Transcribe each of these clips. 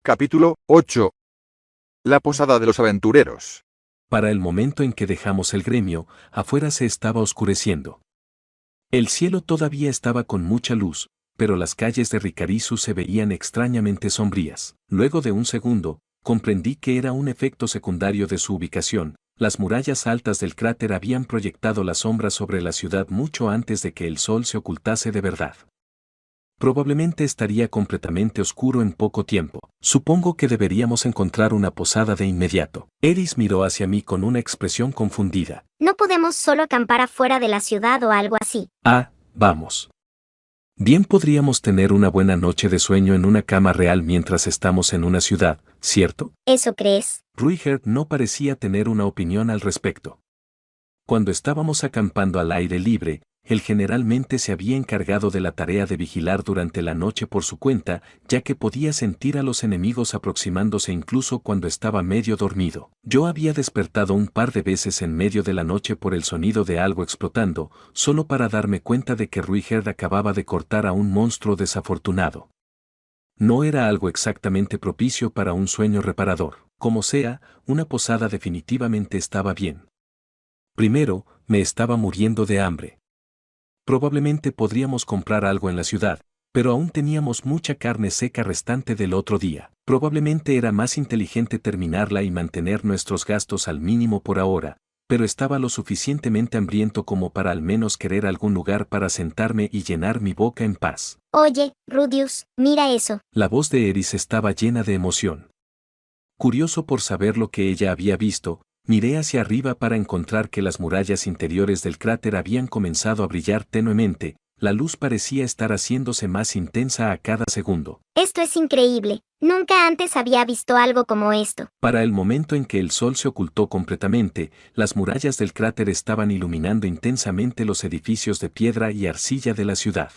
Capítulo 8. La posada de los aventureros. Para el momento en que dejamos el gremio, afuera se estaba oscureciendo. El cielo todavía estaba con mucha luz, pero las calles de Ricarizu se veían extrañamente sombrías. Luego de un segundo, comprendí que era un efecto secundario de su ubicación. Las murallas altas del cráter habían proyectado las sombras sobre la ciudad mucho antes de que el sol se ocultase de verdad. Probablemente estaría completamente oscuro en poco tiempo. Supongo que deberíamos encontrar una posada de inmediato. Eris miró hacia mí con una expresión confundida. ¿No podemos solo acampar afuera de la ciudad o algo así? Ah, vamos. Bien podríamos tener una buena noche de sueño en una cama real mientras estamos en una ciudad, ¿cierto? ¿Eso crees? Ruiger no parecía tener una opinión al respecto. Cuando estábamos acampando al aire libre, él generalmente se había encargado de la tarea de vigilar durante la noche por su cuenta, ya que podía sentir a los enemigos aproximándose incluso cuando estaba medio dormido. Yo había despertado un par de veces en medio de la noche por el sonido de algo explotando, solo para darme cuenta de que Ruiger acababa de cortar a un monstruo desafortunado. No era algo exactamente propicio para un sueño reparador. Como sea, una posada definitivamente estaba bien. Primero, me estaba muriendo de hambre. Probablemente podríamos comprar algo en la ciudad, pero aún teníamos mucha carne seca restante del otro día. Probablemente era más inteligente terminarla y mantener nuestros gastos al mínimo por ahora, pero estaba lo suficientemente hambriento como para al menos querer algún lugar para sentarme y llenar mi boca en paz. Oye, Rudius, mira eso. La voz de Eris estaba llena de emoción. Curioso por saber lo que ella había visto, miré hacia arriba para encontrar que las murallas interiores del cráter habían comenzado a brillar tenuemente, la luz parecía estar haciéndose más intensa a cada segundo. Esto es increíble. Nunca antes había visto algo como esto. Para el momento en que el sol se ocultó completamente, las murallas del cráter estaban iluminando intensamente los edificios de piedra y arcilla de la ciudad.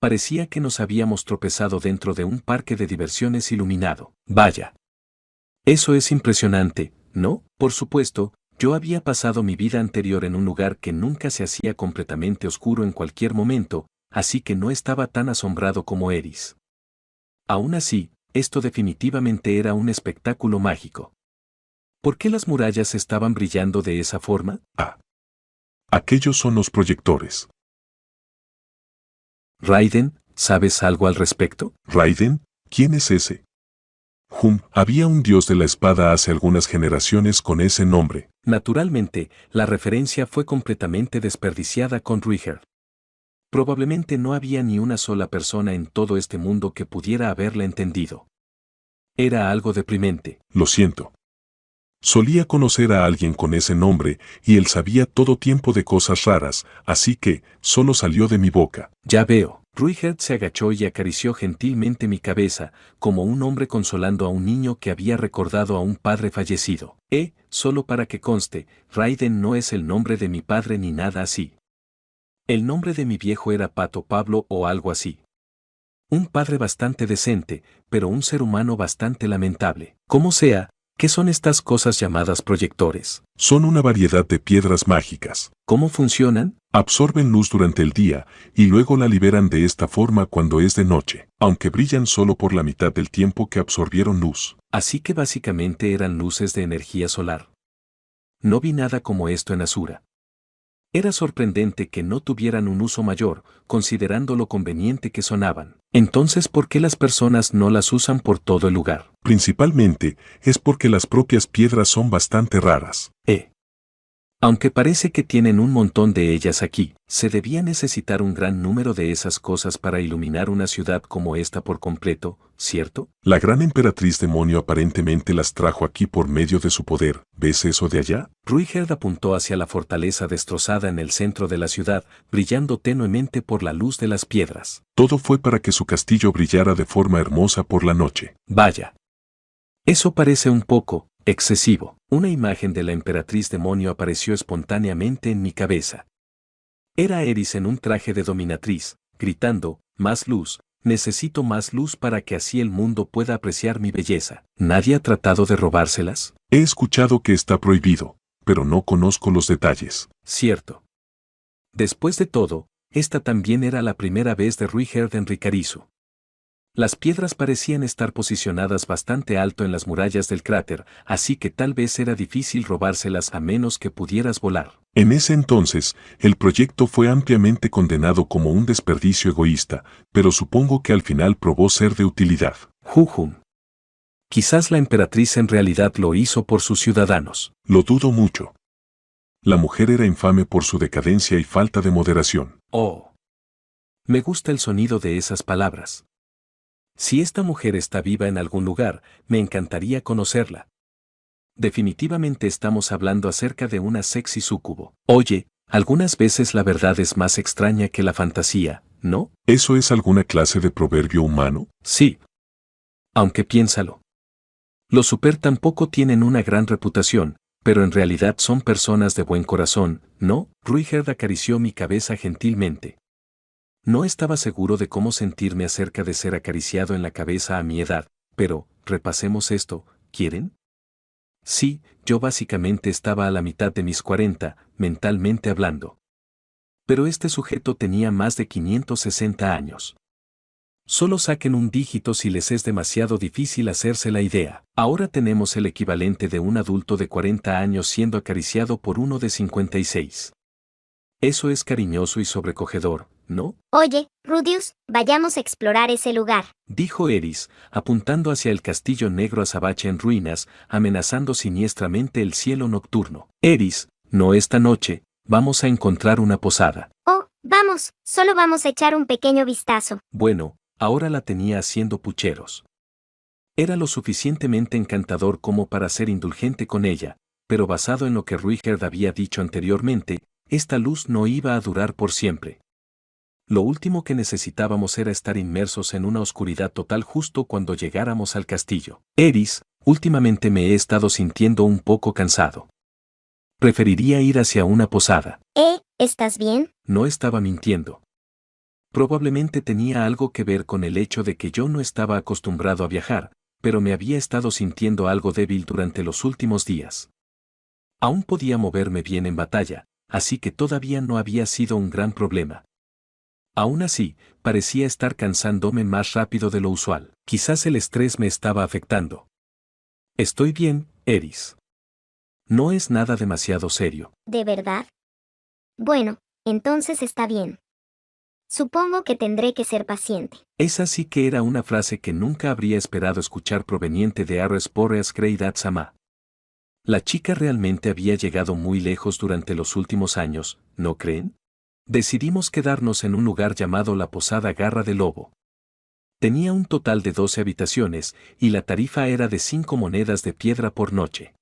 Parecía que nos habíamos tropezado dentro de un parque de diversiones iluminado. Vaya. Eso es impresionante, ¿no? Por supuesto, yo había pasado mi vida anterior en un lugar que nunca se hacía completamente oscuro en cualquier momento, así que no estaba tan asombrado como Eris. Aún así, esto definitivamente era un espectáculo mágico. ¿Por qué las murallas estaban brillando de esa forma? Aquellos son los proyectores. Raiden, ¿sabes algo al respecto? ¿Raiden? ¿Quién es ese? Había un dios de la espada hace algunas generaciones con ese nombre. Naturalmente, la referencia fue completamente desperdiciada con Ruiger. Probablemente no había ni una sola persona en todo este mundo que pudiera haberla entendido. Era algo deprimente. Lo siento. Solía conocer a alguien con ese nombre y él sabía todo tiempo de cosas raras, así que solo salió de mi boca. Ya veo. Ruiger se agachó y acarició gentilmente mi cabeza, como un hombre consolando a un niño que había recordado a un padre fallecido. Solo para que conste, Raiden no es el nombre de mi padre ni nada así. El nombre de mi viejo era Pato Pablo o algo así. Un padre bastante decente, pero un ser humano bastante lamentable. Como sea, ¿qué son estas cosas llamadas proyectores? Son una variedad de piedras mágicas. ¿Cómo funcionan? Absorben luz durante el día y luego la liberan de esta forma cuando es de noche, aunque brillan solo por la mitad del tiempo que absorbieron luz. Así que básicamente eran luces de energía solar. No vi nada como esto en Asura. Era sorprendente que no tuvieran un uso mayor, considerando lo conveniente que sonaban. Entonces, ¿por qué las personas no las usan por todo el lugar? Principalmente, es porque las propias piedras son bastante raras. Aunque parece que tienen un montón de ellas aquí, se debía necesitar un gran número de esas cosas para iluminar una ciudad como esta por completo, ¿cierto? La gran emperatriz demonio aparentemente las trajo aquí por medio de su poder. ¿Ves eso de allá? Ruiger apuntó hacia la fortaleza destrozada en el centro de la ciudad, brillando tenuemente por la luz de las piedras. Todo fue para que su castillo brillara de forma hermosa por la noche. Vaya. Eso parece un poco excesivo. Una imagen de la emperatriz demonio apareció espontáneamente en mi cabeza. Era Eris en un traje de dominatriz, gritando, «Más luz, necesito más luz para que así el mundo pueda apreciar mi belleza». ¿Nadie ha tratado de robárselas? He escuchado que está prohibido, pero no conozco los detalles. Cierto. Después de todo, esta también era la primera vez de Ruiger en Ricarizu. Las piedras parecían estar posicionadas bastante alto en las murallas del cráter, así que tal vez era difícil robárselas a menos que pudieras volar. En ese entonces, el proyecto fue ampliamente condenado como un desperdicio egoísta, pero supongo que al final probó ser de utilidad. Jujun. Quizás la emperatriz en realidad lo hizo por sus ciudadanos. Lo dudo mucho. La mujer era infame por su decadencia y falta de moderación. Oh. Me gusta el sonido de esas palabras. Si esta mujer está viva en algún lugar, me encantaría conocerla. Definitivamente estamos hablando acerca de una sexy súcubo. Oye, algunas veces la verdad es más extraña que la fantasía, ¿no? ¿Eso es alguna clase de proverbio humano? Sí. Aunque piénsalo. Los super tampoco tienen una gran reputación, pero en realidad son personas de buen corazón, ¿no? Ruigerd acarició mi cabeza gentilmente. No estaba seguro de cómo sentirme acerca de ser acariciado en la cabeza a mi edad, pero, repasemos esto, ¿quieren? Sí, yo básicamente estaba a la mitad de mis 40, mentalmente hablando. Pero este sujeto tenía más de 560 años. Solo saquen un dígito si les es demasiado difícil hacerse la idea. Ahora tenemos el equivalente de un adulto de 40 años siendo acariciado por uno de 56. Eso es cariñoso y sobrecogedor, ¿no? Oye, Rudius, vayamos a explorar ese lugar. Dijo Eris, apuntando hacia el castillo negro azabache en ruinas, amenazando siniestramente el cielo nocturno. Eris, no esta noche, vamos a encontrar una posada. Oh, vamos, solo vamos a echar un pequeño vistazo. Bueno, ahora la tenía haciendo pucheros. Era lo suficientemente encantador como para ser indulgente con ella, pero basado en lo que Ruigerd había dicho anteriormente, esta luz no iba a durar por siempre. Lo último que necesitábamos era estar inmersos en una oscuridad total justo cuando llegáramos al castillo. Eris, últimamente me he estado sintiendo un poco cansado. Preferiría ir hacia una posada. ¿Estás bien? No estaba mintiendo. Probablemente tenía algo que ver con el hecho de que yo no estaba acostumbrado a viajar, pero me había estado sintiendo algo débil durante los últimos días. Aún podía moverme bien en batalla, así que todavía no había sido un gran problema. Aún así, parecía estar cansándome más rápido de lo usual. Quizás el estrés me estaba afectando. Estoy bien, Eris. No es nada demasiado serio. ¿De verdad? Bueno, entonces está bien. Supongo que tendré que ser paciente. Esa sí que era una frase que nunca habría esperado escuchar proveniente de Ares Boreas Greidat Sama. La chica realmente había llegado muy lejos durante los últimos años, ¿no creen? Decidimos quedarnos en un lugar llamado la Posada Garra de Lobo. Tenía un total de 12 habitaciones, y la tarifa era de 5 monedas de piedra por noche.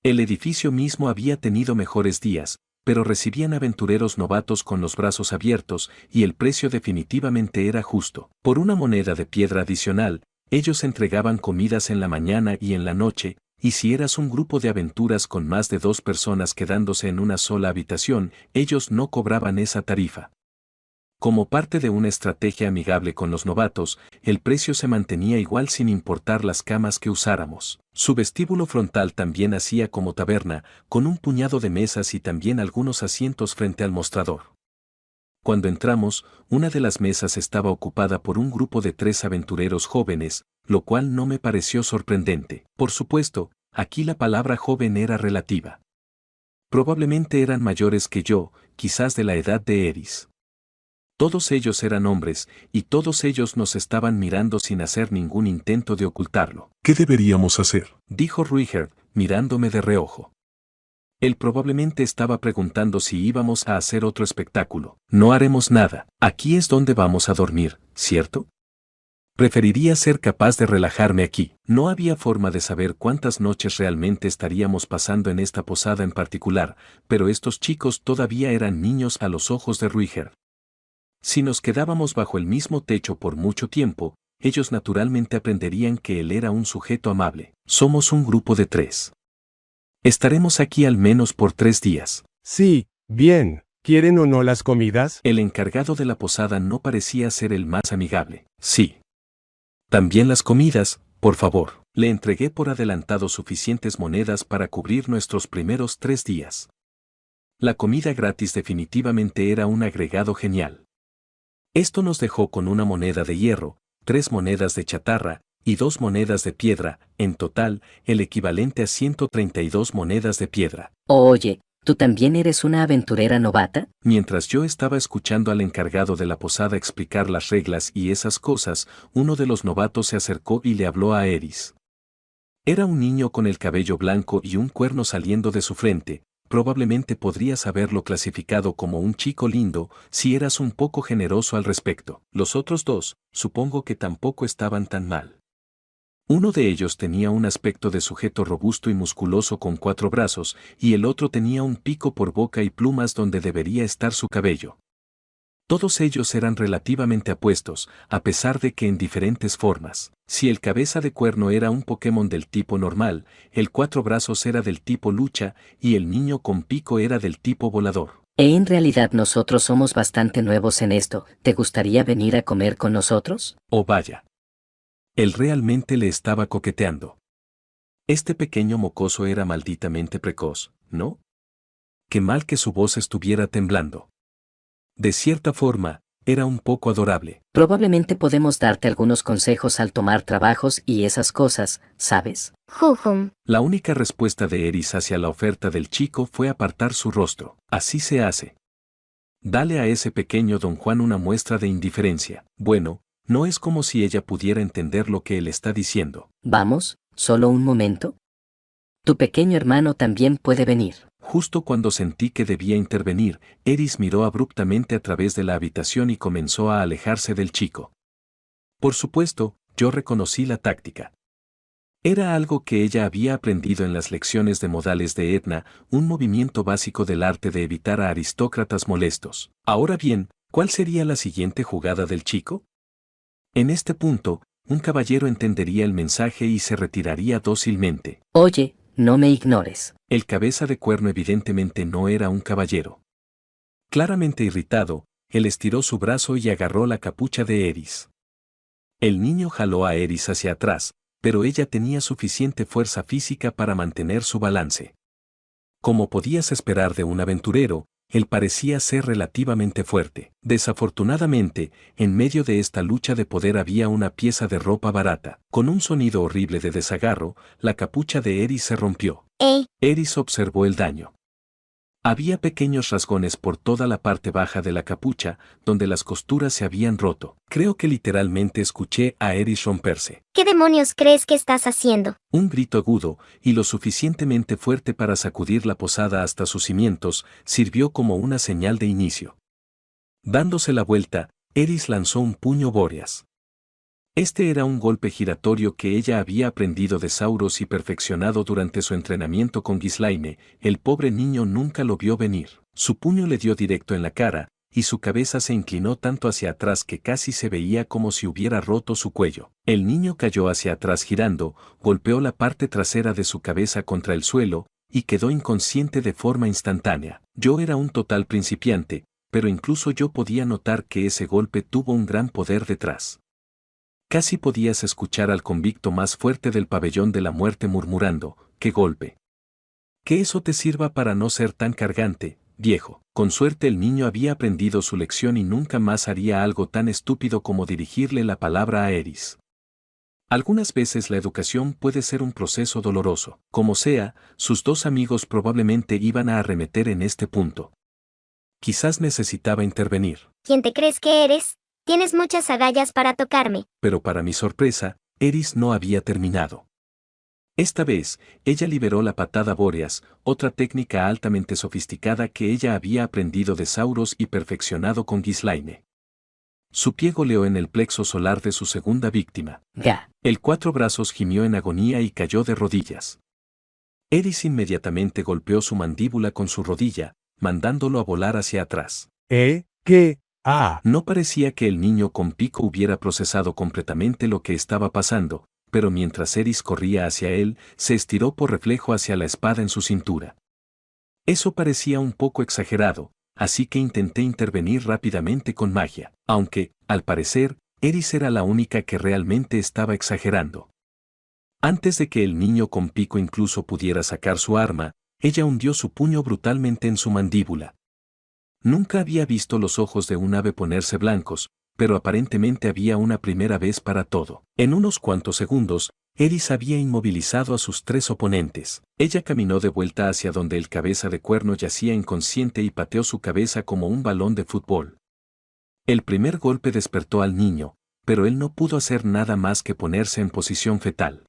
El edificio mismo había tenido mejores días, pero recibían aventureros novatos con los brazos abiertos, y el precio definitivamente era justo. Por una moneda de piedra adicional, ellos entregaban comidas en la mañana y en la noche, y si eras un grupo de aventuras con más de 2 personas quedándose en una sola habitación, ellos no cobraban esa tarifa. Como parte de una estrategia amigable con los novatos, el precio se mantenía igual sin importar las camas que usáramos. Su vestíbulo frontal también hacía como taberna, con un puñado de mesas y también algunos asientos frente al mostrador. Cuando entramos, una de las mesas estaba ocupada por un grupo de 3 aventureros jóvenes, lo cual no me pareció sorprendente. Por supuesto, aquí la palabra joven era relativa. Probablemente eran mayores que yo, quizás de la edad de Eris. Todos ellos eran hombres, y todos ellos nos estaban mirando sin hacer ningún intento de ocultarlo. ¿Qué deberíamos hacer? Dijo Ruigerd, mirándome de reojo. Él probablemente estaba preguntando si íbamos a hacer otro espectáculo. No haremos nada. Aquí es donde vamos a dormir, ¿cierto? Preferiría ser capaz de relajarme aquí. No había forma de saber cuántas noches realmente estaríamos pasando en esta posada en particular, pero estos chicos todavía eran niños a los ojos de Ruigerd. Si nos quedábamos bajo el mismo techo por mucho tiempo, ellos naturalmente aprenderían que él era un sujeto amable. Somos un grupo de 3. Estaremos aquí al menos por 3 días. Sí, bien. ¿Quieren o no las comidas? El encargado de la posada no parecía ser el más amigable. Sí. También las comidas, por favor. Le entregué por adelantado suficientes monedas para cubrir nuestros primeros 3 días. La comida gratis definitivamente era un agregado genial. Esto nos dejó con una moneda de hierro, 3 monedas de chatarra y 2 monedas de piedra, en total, el equivalente a 132 monedas de piedra. Oye, ¿tú también eres una aventurera novata? Mientras yo estaba escuchando al encargado de la posada explicar las reglas y esas cosas, uno de los novatos se acercó y le habló a Eris. Era un niño con el cabello blanco y un cuerno saliendo de su frente. Probablemente podrías haberlo clasificado como un chico lindo si eras un poco generoso al respecto. Los otros 2, supongo que tampoco estaban tan mal. Uno de ellos tenía un aspecto de sujeto robusto y musculoso con 4 brazos, y el otro tenía un pico por boca y plumas donde debería estar su cabello. Todos ellos eran relativamente apuestos, a pesar de que en diferentes formas. Si el cabeza de cuerno era un Pokémon del tipo normal, el 4 brazos era del tipo lucha y el niño con pico era del tipo volador. En realidad nosotros somos bastante nuevos en esto. ¿Te gustaría venir a comer con nosotros? Oh vaya. Él realmente le estaba coqueteando. Este pequeño mocoso era malditamente precoz, ¿no? Qué mal que su voz estuviera temblando. De cierta forma, era un poco adorable. Probablemente podemos darte algunos consejos al tomar trabajos y esas cosas, ¿sabes? Jujum. La única respuesta de Eris hacia la oferta del chico fue apartar su rostro. Así se hace. Dale a ese pequeño don Juan una muestra de indiferencia. Bueno, no es como si ella pudiera entender lo que él está diciendo. Vamos, solo un momento. Tu pequeño hermano también puede venir. Justo cuando sentí que debía intervenir, Eris miró abruptamente a través de la habitación y comenzó a alejarse del chico. Por supuesto, yo reconocí la táctica. Era algo que ella había aprendido en las lecciones de modales de Edna, un movimiento básico del arte de evitar a aristócratas molestos. Ahora bien, ¿cuál sería la siguiente jugada del chico? En este punto, un caballero entendería el mensaje y se retiraría dócilmente. Oye, no me ignores. El cabeza de cuerno evidentemente no era un caballero. Claramente irritado, él estiró su brazo y agarró la capucha de Eris. El niño jaló a Eris hacia atrás, pero ella tenía suficiente fuerza física para mantener su balance. Como podías esperar de un aventurero, él parecía ser relativamente fuerte. Desafortunadamente, en medio de esta lucha de poder había una pieza de ropa barata. Con un sonido horrible de desagarro, la capucha de Eris se rompió. Eris observó el daño. Había pequeños rasgones por toda la parte baja de la capucha, donde las costuras se habían roto. Creo que literalmente escuché a Eris romperse. ¿Qué demonios crees que estás haciendo? Un grito agudo, y lo suficientemente fuerte para sacudir la posada hasta sus cimientos, sirvió como una señal de inicio. Dándose la vuelta, Eris lanzó un puño Boreas. Este era un golpe giratorio que ella había aprendido de Sauros y perfeccionado durante su entrenamiento con Ghislaine. El pobre niño nunca lo vio venir. Su puño le dio directo en la cara, y su cabeza se inclinó tanto hacia atrás que casi se veía como si hubiera roto su cuello. El niño cayó hacia atrás girando, golpeó la parte trasera de su cabeza contra el suelo, y quedó inconsciente de forma instantánea. Yo era un total principiante, pero incluso yo podía notar que ese golpe tuvo un gran poder detrás. Casi podías escuchar al convicto más fuerte del pabellón de la muerte murmurando, ¡qué golpe! Que eso te sirva para no ser tan cargante, viejo. Con suerte el niño había aprendido su lección y nunca más haría algo tan estúpido como dirigirle la palabra a Eris. Algunas veces la educación puede ser un proceso doloroso. Como sea, sus 2 amigos probablemente iban a arremeter en este punto. Quizás necesitaba intervenir. ¿Quién te crees que eres? Tienes muchas agallas para tocarme. Pero para mi sorpresa, Eris no había terminado. Esta vez, ella liberó la patada Boreas, otra técnica altamente sofisticada que ella había aprendido de Sauros y perfeccionado con Ghislaine. Su pie goleó en el plexo solar de su segunda víctima. Ga. El 4 brazos gimió en agonía y cayó de rodillas. Eris inmediatamente golpeó su mandíbula con su rodilla, mandándolo a volar hacia atrás. ¿Qué? Ah. No parecía que el niño con pico hubiera procesado completamente lo que estaba pasando, pero mientras Eris corría hacia él, se estiró por reflejo hacia la espada en su cintura. Eso parecía un poco exagerado, así que intenté intervenir rápidamente con magia, aunque, al parecer, Eris era la única que realmente estaba exagerando. Antes de que el niño con pico incluso pudiera sacar su arma, ella hundió su puño brutalmente en su mandíbula. Nunca había visto los ojos de un ave ponerse blancos, pero aparentemente había una primera vez para todo. En unos cuantos segundos, Eris había inmovilizado a sus 3 oponentes. Ella caminó de vuelta hacia donde el cabeza de cuerno yacía inconsciente y pateó su cabeza como un balón de fútbol. El primer golpe despertó al niño, pero él no pudo hacer nada más que ponerse en posición fetal.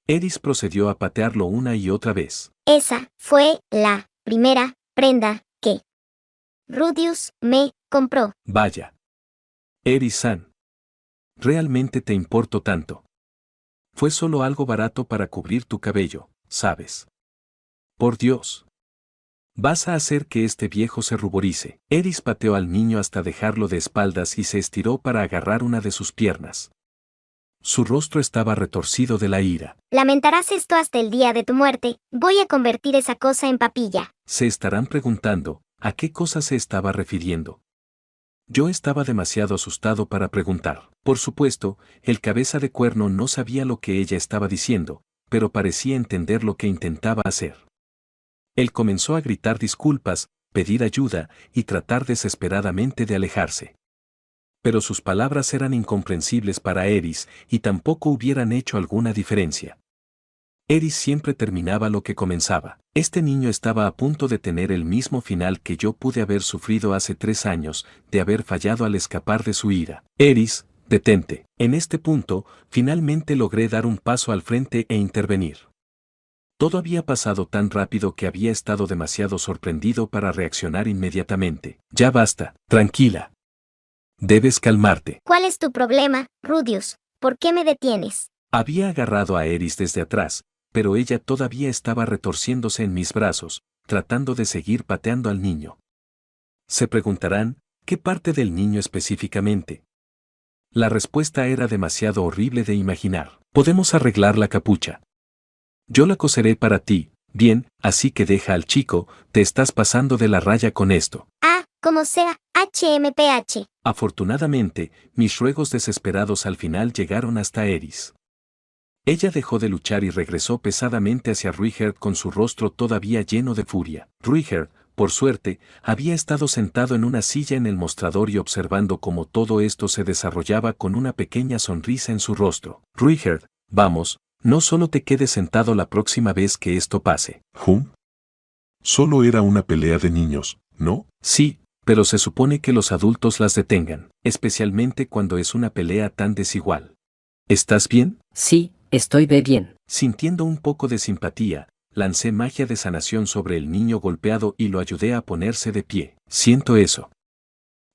Eris procedió a patearlo una y otra vez. Esa fue la primera prenda que Rudius me compró. Vaya. Eris-san. ¿Realmente te importo tanto? Fue solo algo barato para cubrir tu cabello, ¿sabes? Por Dios. Vas a hacer que este viejo se ruborice. Eris pateó al niño hasta dejarlo de espaldas y se estiró para agarrar una de sus piernas. Su rostro estaba retorcido de la ira. Lamentarás esto hasta el día de tu muerte. Voy a convertir esa cosa en papilla. Se estarán preguntando, ¿a qué cosa se estaba refiriendo? Yo estaba demasiado asustado para preguntar. Por supuesto, el cabeza de cuerno no sabía lo que ella estaba diciendo, pero parecía entender lo que intentaba hacer. Él comenzó a gritar disculpas, pedir ayuda y tratar desesperadamente de alejarse. Pero sus palabras eran incomprensibles para Eris y tampoco hubieran hecho alguna diferencia. Eris siempre terminaba lo que comenzaba. Este niño estaba a punto de tener el mismo final que yo pude haber sufrido hace 3 años, de haber fallado al escapar de su ira. Eris, detente. En este punto, finalmente logré dar un paso al frente e intervenir. Todo había pasado tan rápido que había estado demasiado sorprendido para reaccionar inmediatamente. Ya basta, tranquila. Debes calmarte. ¿Cuál es tu problema, Rudius? ¿Por qué me detienes? Había agarrado a Eris desde atrás, pero ella todavía estaba retorciéndose en mis brazos, tratando de seguir pateando al niño. Se preguntarán, ¿qué parte del niño específicamente? La respuesta era demasiado horrible de imaginar. Podemos arreglar la capucha. Yo la coseré para ti, bien, así que deja al chico, te estás pasando de la raya con esto. Ah, como sea, HMPH. Afortunadamente, mis ruegos desesperados al final llegaron hasta Eris. Ella dejó de luchar y regresó pesadamente hacia Ruiger con su rostro todavía lleno de furia. Ruiger, por suerte, había estado sentado en una silla en el mostrador y observando cómo todo esto se desarrollaba con una pequeña sonrisa en su rostro. Ruiger, vamos, no solo te quedes sentado la próxima vez que esto pase. Solo era una pelea de niños, ¿no? Sí, pero se supone que los adultos las detengan, especialmente cuando es una pelea tan desigual. ¿Estás bien? Sí, estoy bien. Sintiendo un poco de simpatía, lancé magia de sanación sobre el niño golpeado y lo ayudé a ponerse de pie. Siento eso.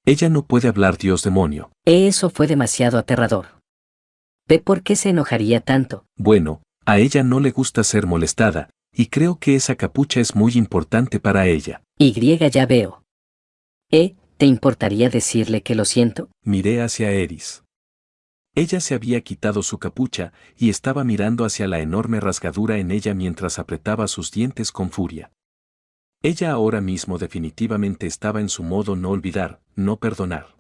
Ella no puede hablar, Dios demonio. Eso fue demasiado aterrador. ¿Ve por qué se enojaría tanto? Bueno, a ella no le gusta ser molestada, y creo que esa capucha es muy importante para ella. Ya veo. ¿Te importaría decirle que lo siento? Miré hacia Eris. Ella se había quitado su capucha y estaba mirando hacia la enorme rasgadura en ella mientras apretaba sus dientes con furia. Ella ahora mismo definitivamente estaba en su modo no olvidar, no perdonar.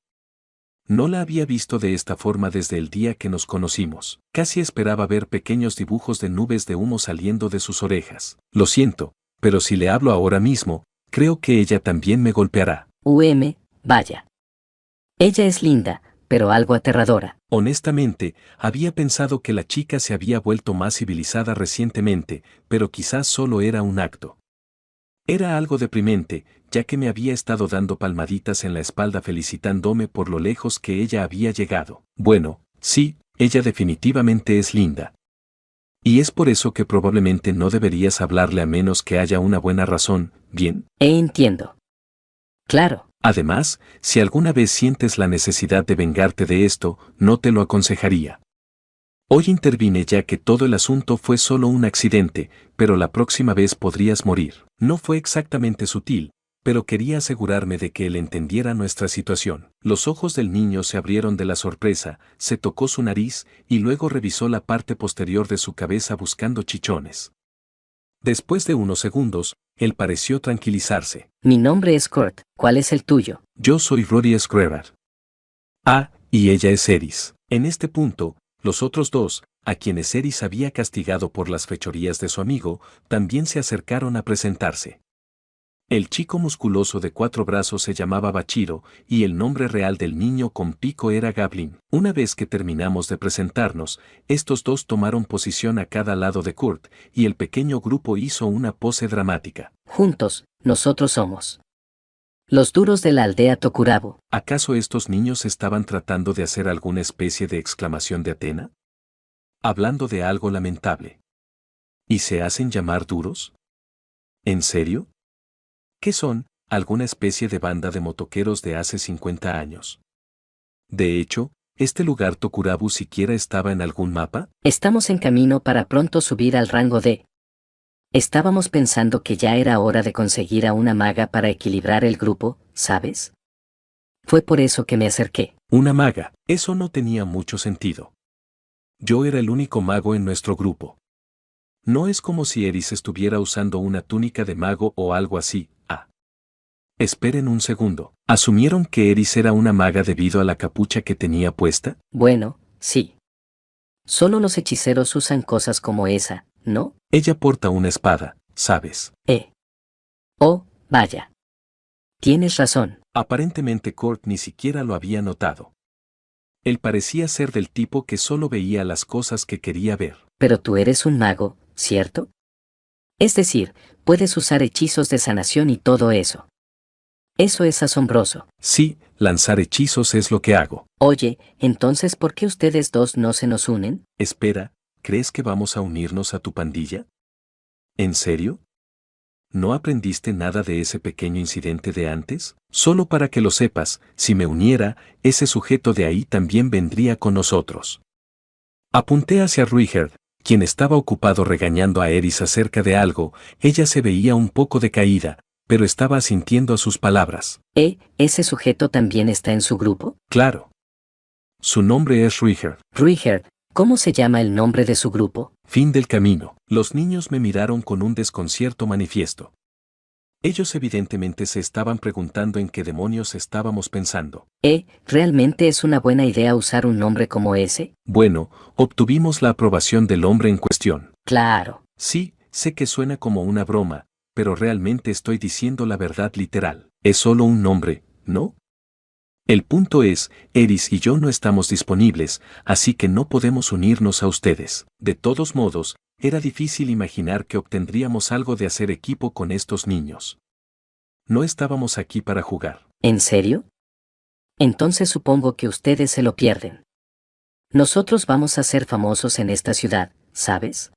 No la había visto de esta forma desde el día que nos conocimos. Casi esperaba ver pequeños dibujos de nubes de humo saliendo de sus orejas. Lo siento, pero si le hablo ahora mismo, creo que ella también me golpeará. Vaya. Ella es linda, pero algo aterradora. Honestamente, había pensado que la chica se había vuelto más civilizada recientemente, pero quizás solo era un acto. Era algo deprimente, ya que me había estado dando palmaditas en la espalda felicitándome por lo lejos que ella había llegado. Bueno, sí, ella definitivamente es linda. Y es por eso que probablemente no deberías hablarle a menos que haya una buena razón, ¿bien? Entiendo. Claro. Además, si alguna vez sientes la necesidad de vengarte de esto, no te lo aconsejaría. Hoy intervine ya que todo el asunto fue solo un accidente, pero la próxima vez podrías morir. No fue exactamente sutil, pero quería asegurarme de que él entendiera nuestra situación. Los ojos del niño se abrieron de la sorpresa, se tocó su nariz y luego revisó la parte posterior de su cabeza buscando chichones. Después de unos segundos, él pareció tranquilizarse. Mi nombre es Kurt, ¿cuál es el tuyo? Yo soy Rory Screrar. Ah, y ella es Eris. En este punto, los otros dos, a quienes Eris había castigado por las fechorías de su amigo, también se acercaron a presentarse. El chico musculoso de 4 brazos se llamaba Bachiro, y el nombre real del niño con pico era Gablin. Una vez que terminamos de presentarnos, estos dos tomaron posición a cada lado de Kurt, y el pequeño grupo hizo una pose dramática. Juntos, nosotros somos los duros de la aldea Tokurabu. ¿Acaso estos niños estaban tratando de hacer alguna especie de exclamación de Atena? Hablando de algo lamentable. ¿Y se hacen llamar duros? ¿En serio? ¿Qué son? ¿Alguna especie de banda de motoqueros de hace 50 años? De hecho, ¿este lugar Tokurabu siquiera estaba en algún mapa? Estamos en camino para pronto subir al rango D. Estábamos pensando que ya era hora de conseguir a una maga para equilibrar el grupo, ¿sabes? Fue por eso que me acerqué. Una maga. Eso no tenía mucho sentido. Yo era el único mago en nuestro grupo. No es como si Eris estuviera usando una túnica de mago o algo así. Esperen un segundo. ¿Asumieron que Eris era una maga debido a la capucha que tenía puesta? Bueno, sí. Solo los hechiceros usan cosas como esa, ¿no? Ella porta una espada, ¿sabes? Oh, vaya. Tienes razón. Aparentemente Kurt ni siquiera lo había notado. Él parecía ser del tipo que solo veía las cosas que quería ver. Pero tú eres un mago, ¿cierto? Es decir, puedes usar hechizos de sanación y todo eso. Eso es asombroso. Sí, lanzar hechizos es lo que hago. Oye, entonces ¿por qué ustedes dos no se nos unen? Espera, ¿crees que vamos a unirnos a tu pandilla? ¿En serio? ¿No aprendiste nada de ese pequeño incidente de antes? Solo para que lo sepas, si me uniera, ese sujeto de ahí también vendría con nosotros. Apunté hacia Ruigerd, quien estaba ocupado regañando a Eris acerca de algo. Ella se veía un poco decaída, pero estaba asintiendo a sus palabras. ¿Ese sujeto también está en su grupo? Claro. Su nombre es Ruigerd. Ruigerd, ¿cómo se llama el nombre de su grupo? Fin del camino. Los niños me miraron con un desconcierto manifiesto. Ellos evidentemente se estaban preguntando en qué demonios estábamos pensando. ¿Realmente es una buena idea usar un nombre como ese? Bueno, obtuvimos la aprobación del hombre en cuestión. Claro. Sí, sé que suena como una broma, pero realmente estoy diciendo la verdad literal. Es solo un nombre, ¿no? El punto es, Eris y yo no estamos disponibles, así que no podemos unirnos a ustedes. De todos modos, era difícil imaginar que obtendríamos algo de hacer equipo con estos niños. No estábamos aquí para jugar. ¿En serio? Entonces supongo que ustedes se lo pierden. Nosotros vamos a ser famosos en esta ciudad, ¿sabes?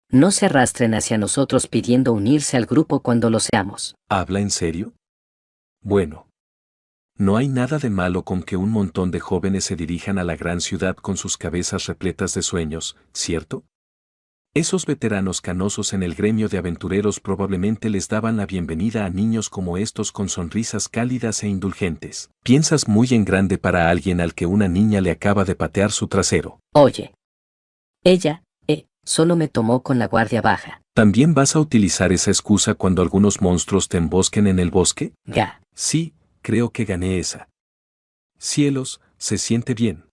No se arrastren hacia nosotros pidiendo unirse al grupo cuando lo seamos. ¿Habla en serio? Bueno. No hay nada de malo con que un montón de jóvenes se dirijan a la gran ciudad con sus cabezas repletas de sueños, ¿cierto? Esos veteranos canosos en el gremio de aventureros probablemente les daban la bienvenida a niños como estos con sonrisas cálidas e indulgentes. Piensas muy en grande para alguien al que una niña le acaba de patear su trasero. Oye. Ella, solo me tomó con la guardia baja. ¿También vas a utilizar esa excusa cuando algunos monstruos te embosquen en el bosque? Sí, creo que gané esa. Cielos, se siente bien.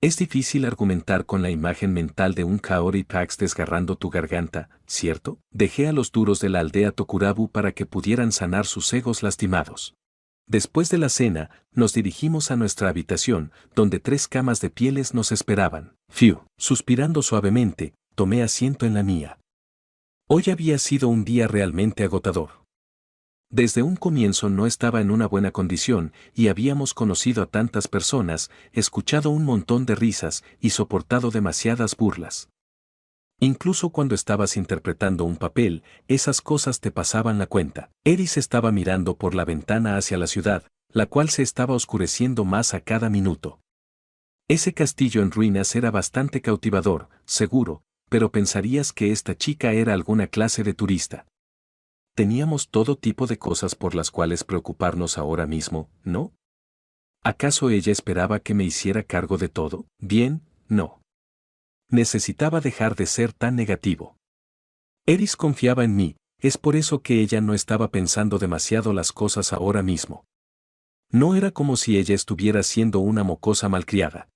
Es difícil argumentar con la imagen mental de un Kaori Pax desgarrando tu garganta, ¿cierto? Dejé a los duros de la aldea Tokurabu para que pudieran sanar sus egos lastimados. Después de la cena, nos dirigimos a nuestra habitación, donde 3 camas de pieles nos esperaban. Fiu, suspirando suavemente, tomé asiento en la mía. Hoy había sido un día realmente agotador. Desde un comienzo no estaba en una buena condición y habíamos conocido a tantas personas, escuchado un montón de risas y soportado demasiadas burlas. Incluso cuando estabas interpretando un papel, esas cosas te pasaban la cuenta. Eris estaba mirando por la ventana hacia la ciudad, la cual se estaba oscureciendo más a cada minuto. Ese castillo en ruinas era bastante cautivador, seguro, pero pensarías que esta chica era alguna clase de turista. Teníamos todo tipo de cosas por las cuales preocuparnos ahora mismo, ¿no? ¿Acaso ella esperaba que me hiciera cargo de todo? Bien, no. Necesitaba dejar de ser tan negativo. Eris confiaba en mí, es por eso que ella no estaba pensando demasiado las cosas ahora mismo. No era como si ella estuviera siendo una mocosa malcriada.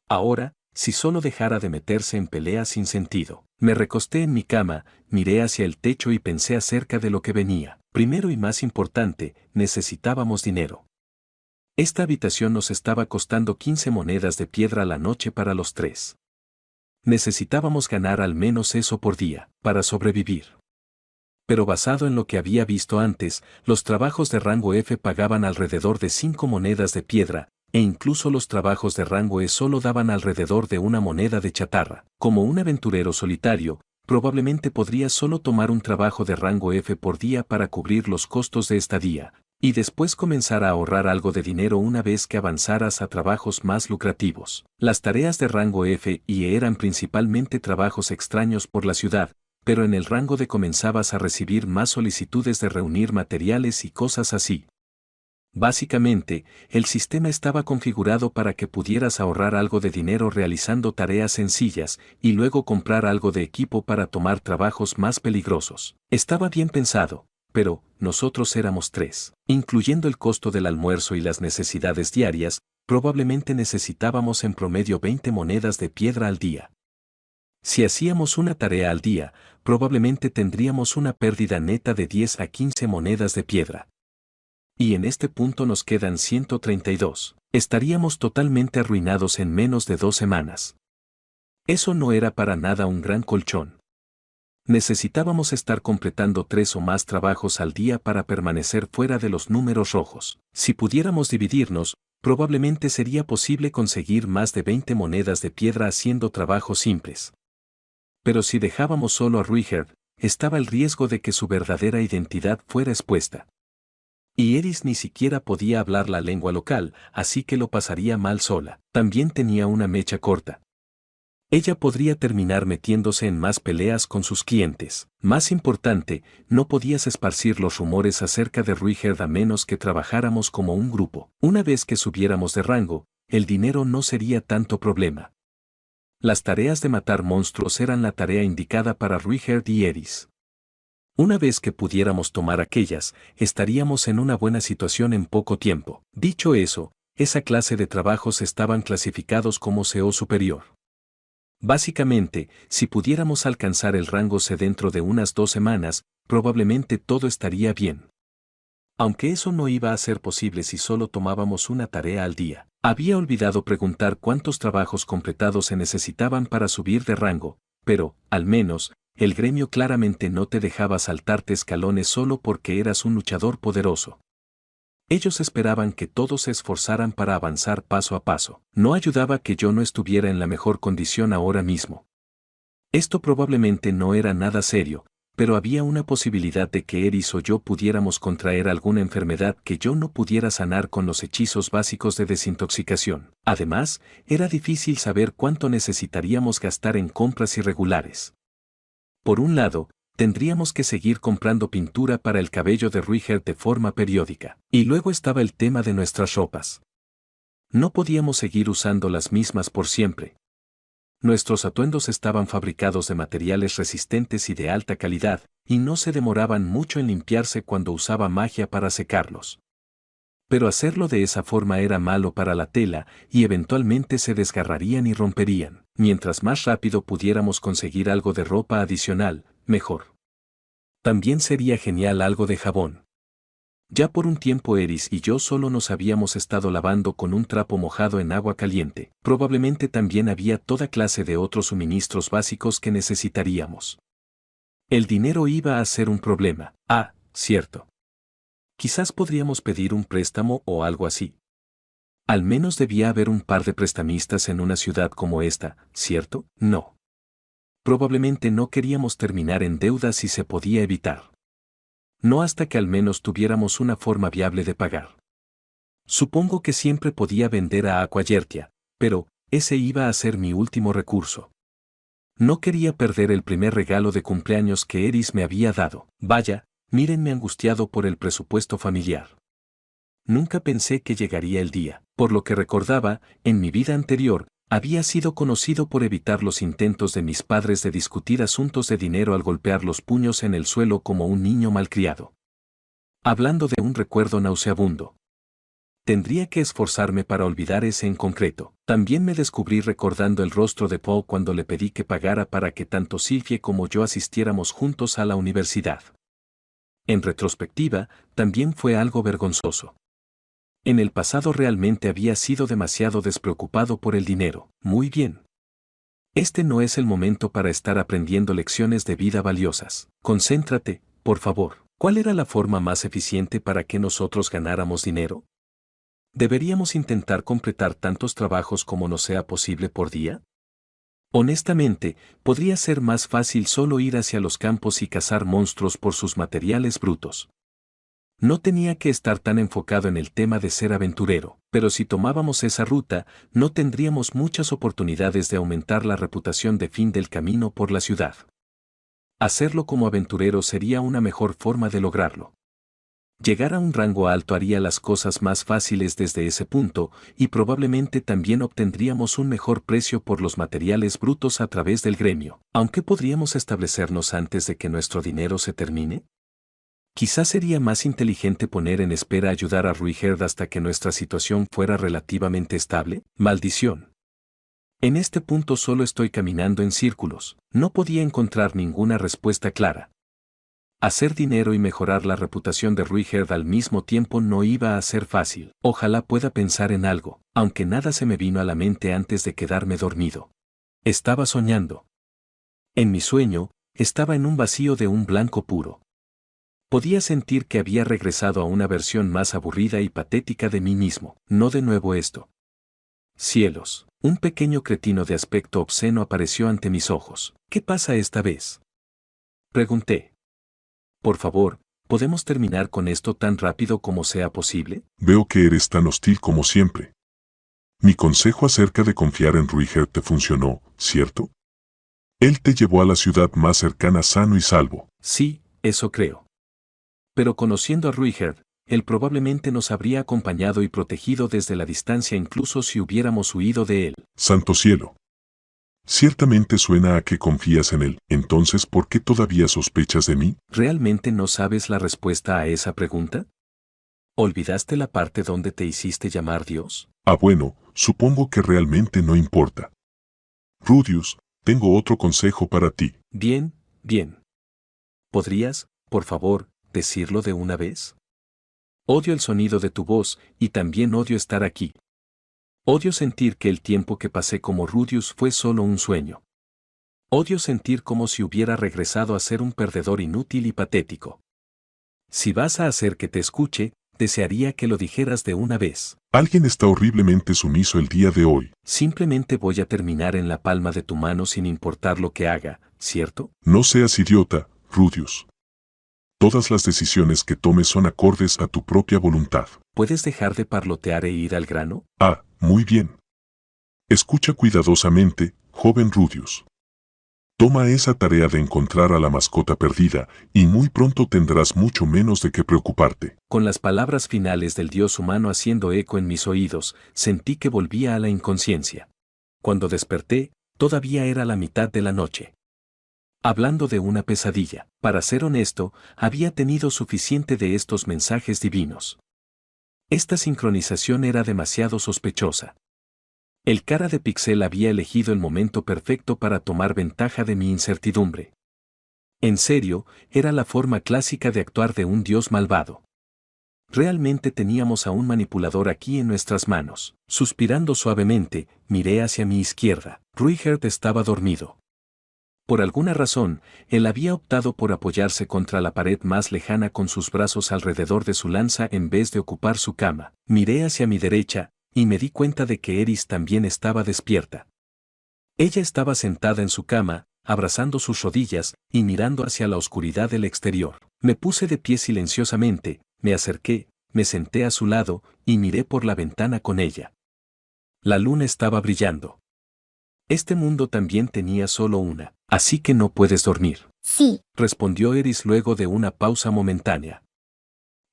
Ahora, si solo dejara de meterse en peleas sin sentido. Me recosté en mi cama, miré hacia el techo y pensé acerca de lo que venía. Primero y más importante, necesitábamos dinero. Esta habitación nos estaba costando 15 monedas de piedra a la noche para los tres. Necesitábamos ganar al menos eso por día, para sobrevivir. Pero basado en lo que había visto antes, los trabajos de rango F pagaban alrededor de 5 monedas de piedra, e incluso los trabajos de rango E solo daban alrededor de una moneda de chatarra. Como un aventurero solitario, probablemente podrías solo tomar un trabajo de rango F por día para cubrir los costos de estadía, y después comenzar a ahorrar algo de dinero una vez que avanzaras a trabajos más lucrativos. Las tareas de rango F y E eran principalmente trabajos extraños por la ciudad, pero en el rango D comenzabas a recibir más solicitudes de reunir materiales y cosas así. Básicamente, el sistema estaba configurado para que pudieras ahorrar algo de dinero realizando tareas sencillas y luego comprar algo de equipo para tomar trabajos más peligrosos. Estaba bien pensado, pero nosotros éramos tres. Incluyendo el costo del almuerzo y las necesidades diarias, probablemente necesitábamos en promedio 20 monedas de piedra al día. Si hacíamos una tarea al día, probablemente tendríamos una pérdida neta de 10 a 15 monedas de piedra. Y en este punto nos quedan 132. Estaríamos totalmente arruinados en menos de 2 semanas. Eso no era para nada un gran colchón. Necesitábamos estar completando 3 o más trabajos al día para permanecer fuera de los números rojos. Si pudiéramos dividirnos, probablemente sería posible conseguir más de 20 monedas de piedra haciendo trabajos simples. Pero si dejábamos solo a Ruiger, estaba el riesgo de que su verdadera identidad fuera expuesta. Y Eris ni siquiera podía hablar la lengua local, así que lo pasaría mal sola. También tenía una mecha corta. Ella podría terminar metiéndose en más peleas con sus clientes. Más importante, no podías esparcir los rumores acerca de Ruiger a menos que trabajáramos como un grupo. Una vez que subiéramos de rango, el dinero no sería tanto problema. Las tareas de matar monstruos eran la tarea indicada para Ruiger y Eris. Una vez que pudiéramos tomar aquellas, estaríamos en una buena situación en poco tiempo. Dicho eso, esa clase de trabajos estaban clasificados como CO superior. Básicamente, si pudiéramos alcanzar el rango C dentro de unas 2 semanas, probablemente todo estaría bien. Aunque eso no iba a ser posible si solo tomábamos una tarea al día. Había olvidado preguntar cuántos trabajos completados se necesitaban para subir de rango, pero, al menos, el gremio claramente no te dejaba saltarte escalones solo porque eras un luchador poderoso. Ellos esperaban que todos se esforzaran para avanzar paso a paso. No ayudaba que yo no estuviera en la mejor condición ahora mismo. Esto probablemente no era nada serio, pero había una posibilidad de que Eris o yo pudiéramos contraer alguna enfermedad que yo no pudiera sanar con los hechizos básicos de desintoxicación. Además, era difícil saber cuánto necesitaríamos gastar en compras irregulares. Por un lado, tendríamos que seguir comprando pintura para el cabello de Ruiger de forma periódica. Y luego estaba el tema de nuestras ropas. No podíamos seguir usando las mismas por siempre. Nuestros atuendos estaban fabricados de materiales resistentes y de alta calidad, y no se demoraban mucho en limpiarse cuando usaba magia para secarlos. Pero hacerlo de esa forma era malo para la tela, y eventualmente se desgarrarían y romperían. Mientras más rápido pudiéramos conseguir algo de ropa adicional, mejor. También sería genial algo de jabón. Ya por un tiempo Eris y yo solo nos habíamos estado lavando con un trapo mojado en agua caliente. Probablemente también había toda clase de otros suministros básicos que necesitaríamos. El dinero iba a ser un problema. Ah, cierto. Quizás podríamos pedir un préstamo o algo así. Al menos debía haber un par de prestamistas en una ciudad como esta, ¿cierto? No. Probablemente no queríamos terminar en deuda si se podía evitar. No hasta que al menos tuviéramos una forma viable de pagar. Supongo que siempre podía vender a Aquayertia, pero ese iba a ser mi último recurso. No quería perder el primer regalo de cumpleaños que Eris me había dado. Vaya, mírenme angustiado por el presupuesto familiar. Nunca pensé que llegaría el día. Por lo que recordaba, en mi vida anterior, había sido conocido por evitar los intentos de mis padres de discutir asuntos de dinero al golpear los puños en el suelo como un niño malcriado. Hablando de un recuerdo nauseabundo. Tendría que esforzarme para olvidar ese en concreto. También me descubrí recordando el rostro de Paul cuando le pedí que pagara para que tanto Sylvie como yo asistiéramos juntos a la universidad. En retrospectiva, también fue algo vergonzoso. En el pasado realmente había sido demasiado despreocupado por el dinero. Muy bien. Este no es el momento para estar aprendiendo lecciones de vida valiosas. Concéntrate, por favor. ¿Cuál era la forma más eficiente para que nosotros ganáramos dinero? ¿Deberíamos intentar completar tantos trabajos como nos sea posible por día? Honestamente, podría ser más fácil solo ir hacia los campos y cazar monstruos por sus materiales brutos. No tenía que estar tan enfocado en el tema de ser aventurero, pero si tomábamos esa ruta, no tendríamos muchas oportunidades de aumentar la reputación de fin del camino por la ciudad. Hacerlo como aventurero sería una mejor forma de lograrlo. Llegar a un rango alto haría las cosas más fáciles desde ese punto, y probablemente también obtendríamos un mejor precio por los materiales brutos a través del gremio, aunque podríamos establecernos antes de que nuestro dinero se termine. Quizás sería más inteligente poner en espera ayudar a Ruigerd hasta que nuestra situación fuera relativamente estable. Maldición. En este punto solo estoy caminando en círculos, no podía encontrar ninguna respuesta clara. Hacer dinero y mejorar la reputación de Ruigerd al mismo tiempo no iba a ser fácil. Ojalá pueda pensar en algo, aunque nada se me vino a la mente antes de quedarme dormido. Estaba soñando. En mi sueño, estaba en un vacío de un blanco puro. Podía sentir que había regresado a una versión más aburrida y patética de mí mismo. No de nuevo esto. Cielos, un pequeño cretino de aspecto obsceno apareció ante mis ojos. ¿Qué pasa esta vez? Pregunté. Por favor, ¿podemos terminar con esto tan rápido como sea posible? Veo que eres tan hostil como siempre. Mi consejo acerca de confiar en Ruigerd te funcionó, ¿cierto? Él te llevó a la ciudad más cercana sano y salvo. Sí, eso creo. Pero conociendo a Ruigerd, él probablemente nos habría acompañado y protegido desde la distancia incluso si hubiéramos huido de él. Santo cielo. Ciertamente suena a que confías en él, entonces ¿por qué todavía sospechas de mí? ¿Realmente no sabes la respuesta a esa pregunta? ¿Olvidaste la parte donde te hiciste llamar Dios? Ah, bueno, supongo que realmente no importa. Rudius, tengo otro consejo para ti. Bien, bien. ¿Podrías, por favor, decirlo de una vez? Odio el sonido de tu voz y también odio estar aquí. Odio sentir que el tiempo que pasé como Rudius fue solo un sueño. Odio sentir como si hubiera regresado a ser un perdedor inútil y patético. Si vas a hacer que te escuche, desearía que lo dijeras de una vez. Alguien está horriblemente sumiso el día de hoy. Simplemente voy a terminar en la palma de tu mano sin importar lo que haga, ¿cierto? No seas idiota, Rudius. Todas las decisiones que tomes son acordes a tu propia voluntad. ¿Puedes dejar de parlotear e ir al grano? Ah, muy bien. Escucha cuidadosamente, joven Rudius. Toma esa tarea de encontrar a la mascota perdida, y muy pronto tendrás mucho menos de qué preocuparte. Con las palabras finales del dios humano haciendo eco en mis oídos, sentí que volvía a la inconsciencia. Cuando desperté, todavía era la mitad de la noche. Hablando de una pesadilla, para ser honesto, había tenido suficiente de estos mensajes divinos. Esta sincronización era demasiado sospechosa. El cara de Pixel había elegido el momento perfecto para tomar ventaja de mi incertidumbre. En serio, era la forma clásica de actuar de un dios malvado. Realmente teníamos a un manipulador aquí en nuestras manos. Suspirando suavemente, miré hacia mi izquierda. Ruigerd estaba dormido. Por alguna razón, él había optado por apoyarse contra la pared más lejana con sus brazos alrededor de su lanza en vez de ocupar su cama. Miré hacia mi derecha, y me di cuenta de que Eris también estaba despierta. Ella estaba sentada en su cama, abrazando sus rodillas, y mirando hacia la oscuridad del exterior. Me puse de pie silenciosamente, me acerqué, me senté a su lado, y miré por la ventana con ella. La luna estaba brillando. Este mundo también tenía solo una, así que no puedes dormir. Sí. Respondió Eris luego de una pausa momentánea.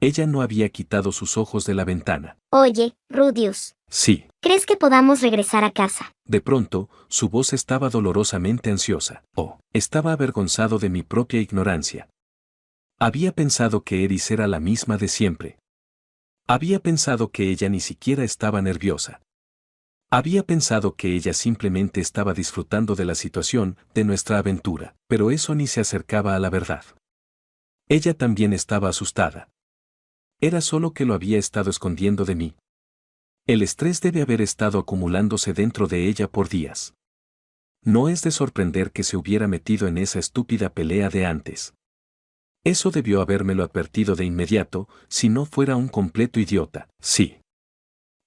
Ella no había quitado sus ojos de la ventana. Oye, Rudius. Sí. ¿Crees que podamos regresar a casa? De pronto, su voz estaba dolorosamente ansiosa. Oh, estaba avergonzado de mi propia ignorancia. Había pensado que Eris era la misma de siempre. Había pensado que ella ni siquiera estaba nerviosa. Había pensado que ella simplemente estaba disfrutando de la situación, de nuestra aventura, pero eso ni se acercaba a la verdad. Ella también estaba asustada. Era solo que lo había estado escondiendo de mí. El estrés debe haber estado acumulándose dentro de ella por días. No es de sorprender que se hubiera metido en esa estúpida pelea de antes. Eso debió habérmelo advertido de inmediato, si no fuera un completo idiota. Sí.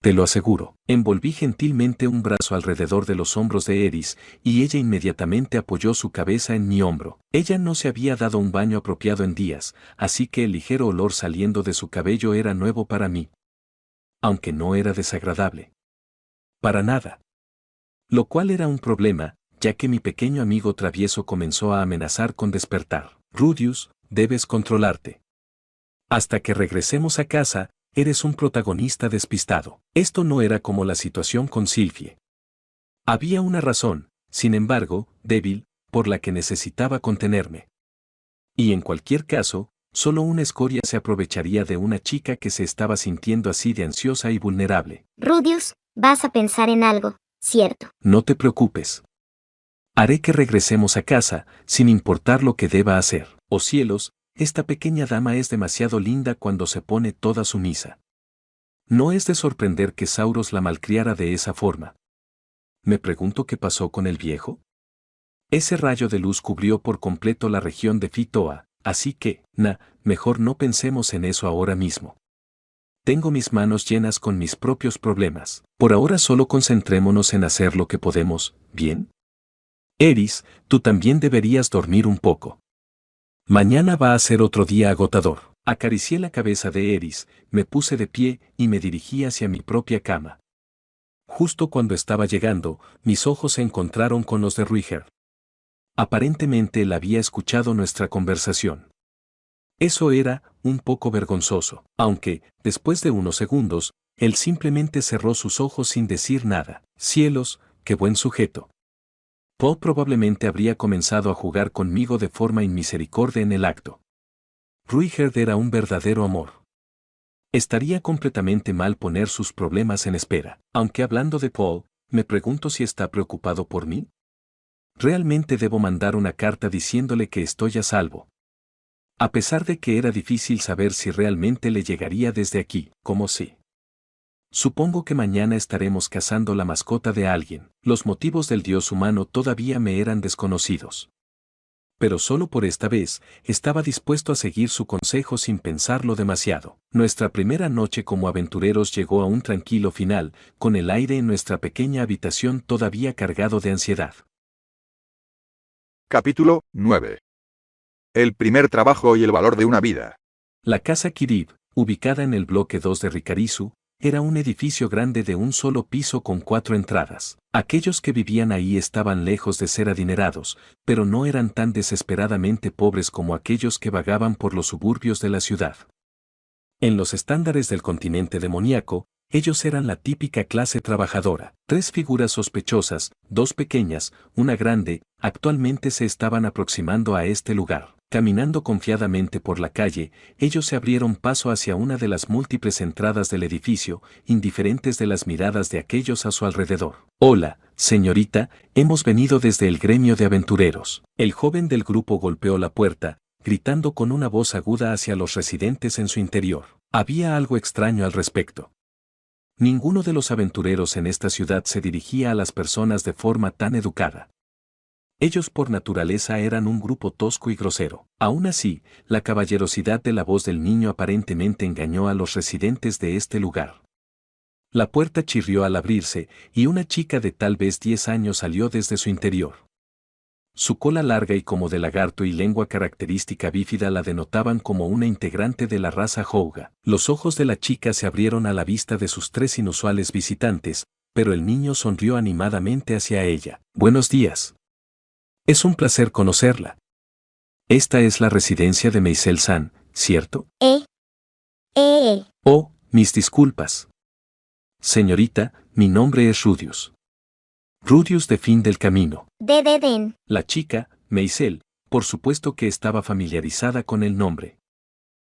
Te lo aseguro. Envolví gentilmente un brazo alrededor de los hombros de Eris, y ella inmediatamente apoyó su cabeza en mi hombro. Ella no se había dado un baño apropiado en días, así que el ligero olor saliendo de su cabello era nuevo para mí. Aunque no era desagradable. Para nada. Lo cual era un problema, ya que mi pequeño amigo travieso comenzó a amenazar con despertar. Rudius, debes controlarte. Hasta que regresemos a casa, eres un protagonista despistado. Esto no era como la situación con Sylvie. Había una razón, sin embargo, débil, por la que necesitaba contenerme. Y en cualquier caso, solo una escoria se aprovecharía de una chica que se estaba sintiendo así de ansiosa y vulnerable. Rudius, vas a pensar en algo, ¿cierto? No te preocupes. Haré que regresemos a casa, sin importar lo que deba hacer. Oh cielos, esta pequeña dama es demasiado linda cuando se pone toda sumisa. No es de sorprender que Sauros la malcriara de esa forma. Me pregunto qué pasó con el viejo. Ese rayo de luz cubrió por completo la región de Fitoa, así que, mejor no pensemos en eso ahora mismo. Tengo mis manos llenas con mis propios problemas. Por ahora solo concentrémonos en hacer lo que podemos, ¿bien? Eris, tú también deberías dormir un poco. Mañana va a ser otro día agotador. Acaricié la cabeza de Eris, me puse de pie y me dirigí hacia mi propia cama. Justo cuando estaba llegando, mis ojos se encontraron con los de Ruiger. Aparentemente él había escuchado nuestra conversación. Eso era un poco vergonzoso, aunque, después de unos segundos, él simplemente cerró sus ojos sin decir nada. Cielos, qué buen sujeto. Paul probablemente habría comenzado a jugar conmigo de forma inmisericordia en el acto. Ruiger era un verdadero amor. Estaría completamente mal poner sus problemas en espera. Aunque hablando de Paul, me pregunto si está preocupado por mí. Realmente debo mandar una carta diciéndole que estoy a salvo. A pesar de que era difícil saber si realmente le llegaría desde aquí, ¿cómo sé? Supongo que mañana estaremos cazando la mascota de alguien. Los motivos del dios humano todavía me eran desconocidos. Pero solo por esta vez, estaba dispuesto a seguir su consejo sin pensarlo demasiado. Nuestra primera noche como aventureros llegó a un tranquilo final, con el aire en nuestra pequeña habitación todavía cargado de ansiedad. Capítulo 9. El primer trabajo y el valor de una vida. La casa Kirib, ubicada en el bloque 2 de Ricarizu, era un edificio grande de un solo piso con 4 entradas. Aquellos que vivían ahí estaban lejos de ser adinerados, pero no eran tan desesperadamente pobres como aquellos que vagaban por los suburbios de la ciudad. En los estándares del continente demoníaco, ellos eran la típica clase trabajadora. 3 figuras sospechosas, 2 pequeñas, una grande, actualmente se estaban aproximando a este lugar. Caminando confiadamente por la calle, ellos se abrieron paso hacia una de las múltiples entradas del edificio, indiferentes de las miradas de aquellos a su alrededor. Hola, señorita, hemos venido desde el gremio de aventureros. El joven del grupo golpeó la puerta, gritando con una voz aguda hacia los residentes en su interior. Había algo extraño al respecto. Ninguno de los aventureros en esta ciudad se dirigía a las personas de forma tan educada. Ellos por naturaleza eran un grupo tosco y grosero. Aún así, la caballerosidad de la voz del niño aparentemente engañó a los residentes de este lugar. La puerta chirrió al abrirse, y una chica de tal vez 10 años salió desde su interior. Su cola larga y como de lagarto y lengua característica bífida la denotaban como una integrante de la raza Houga. Los ojos de la chica se abrieron a la vista de sus 3 inusuales visitantes, pero el niño sonrió animadamente hacia ella. Buenos días. Es un placer conocerla. Esta es la residencia de Meisel-san, ¿cierto? Oh, mis disculpas. Señorita, mi nombre es Rudius. Rudius de Fin del Camino. Den. La chica, Meisel, por supuesto que estaba familiarizada con el nombre.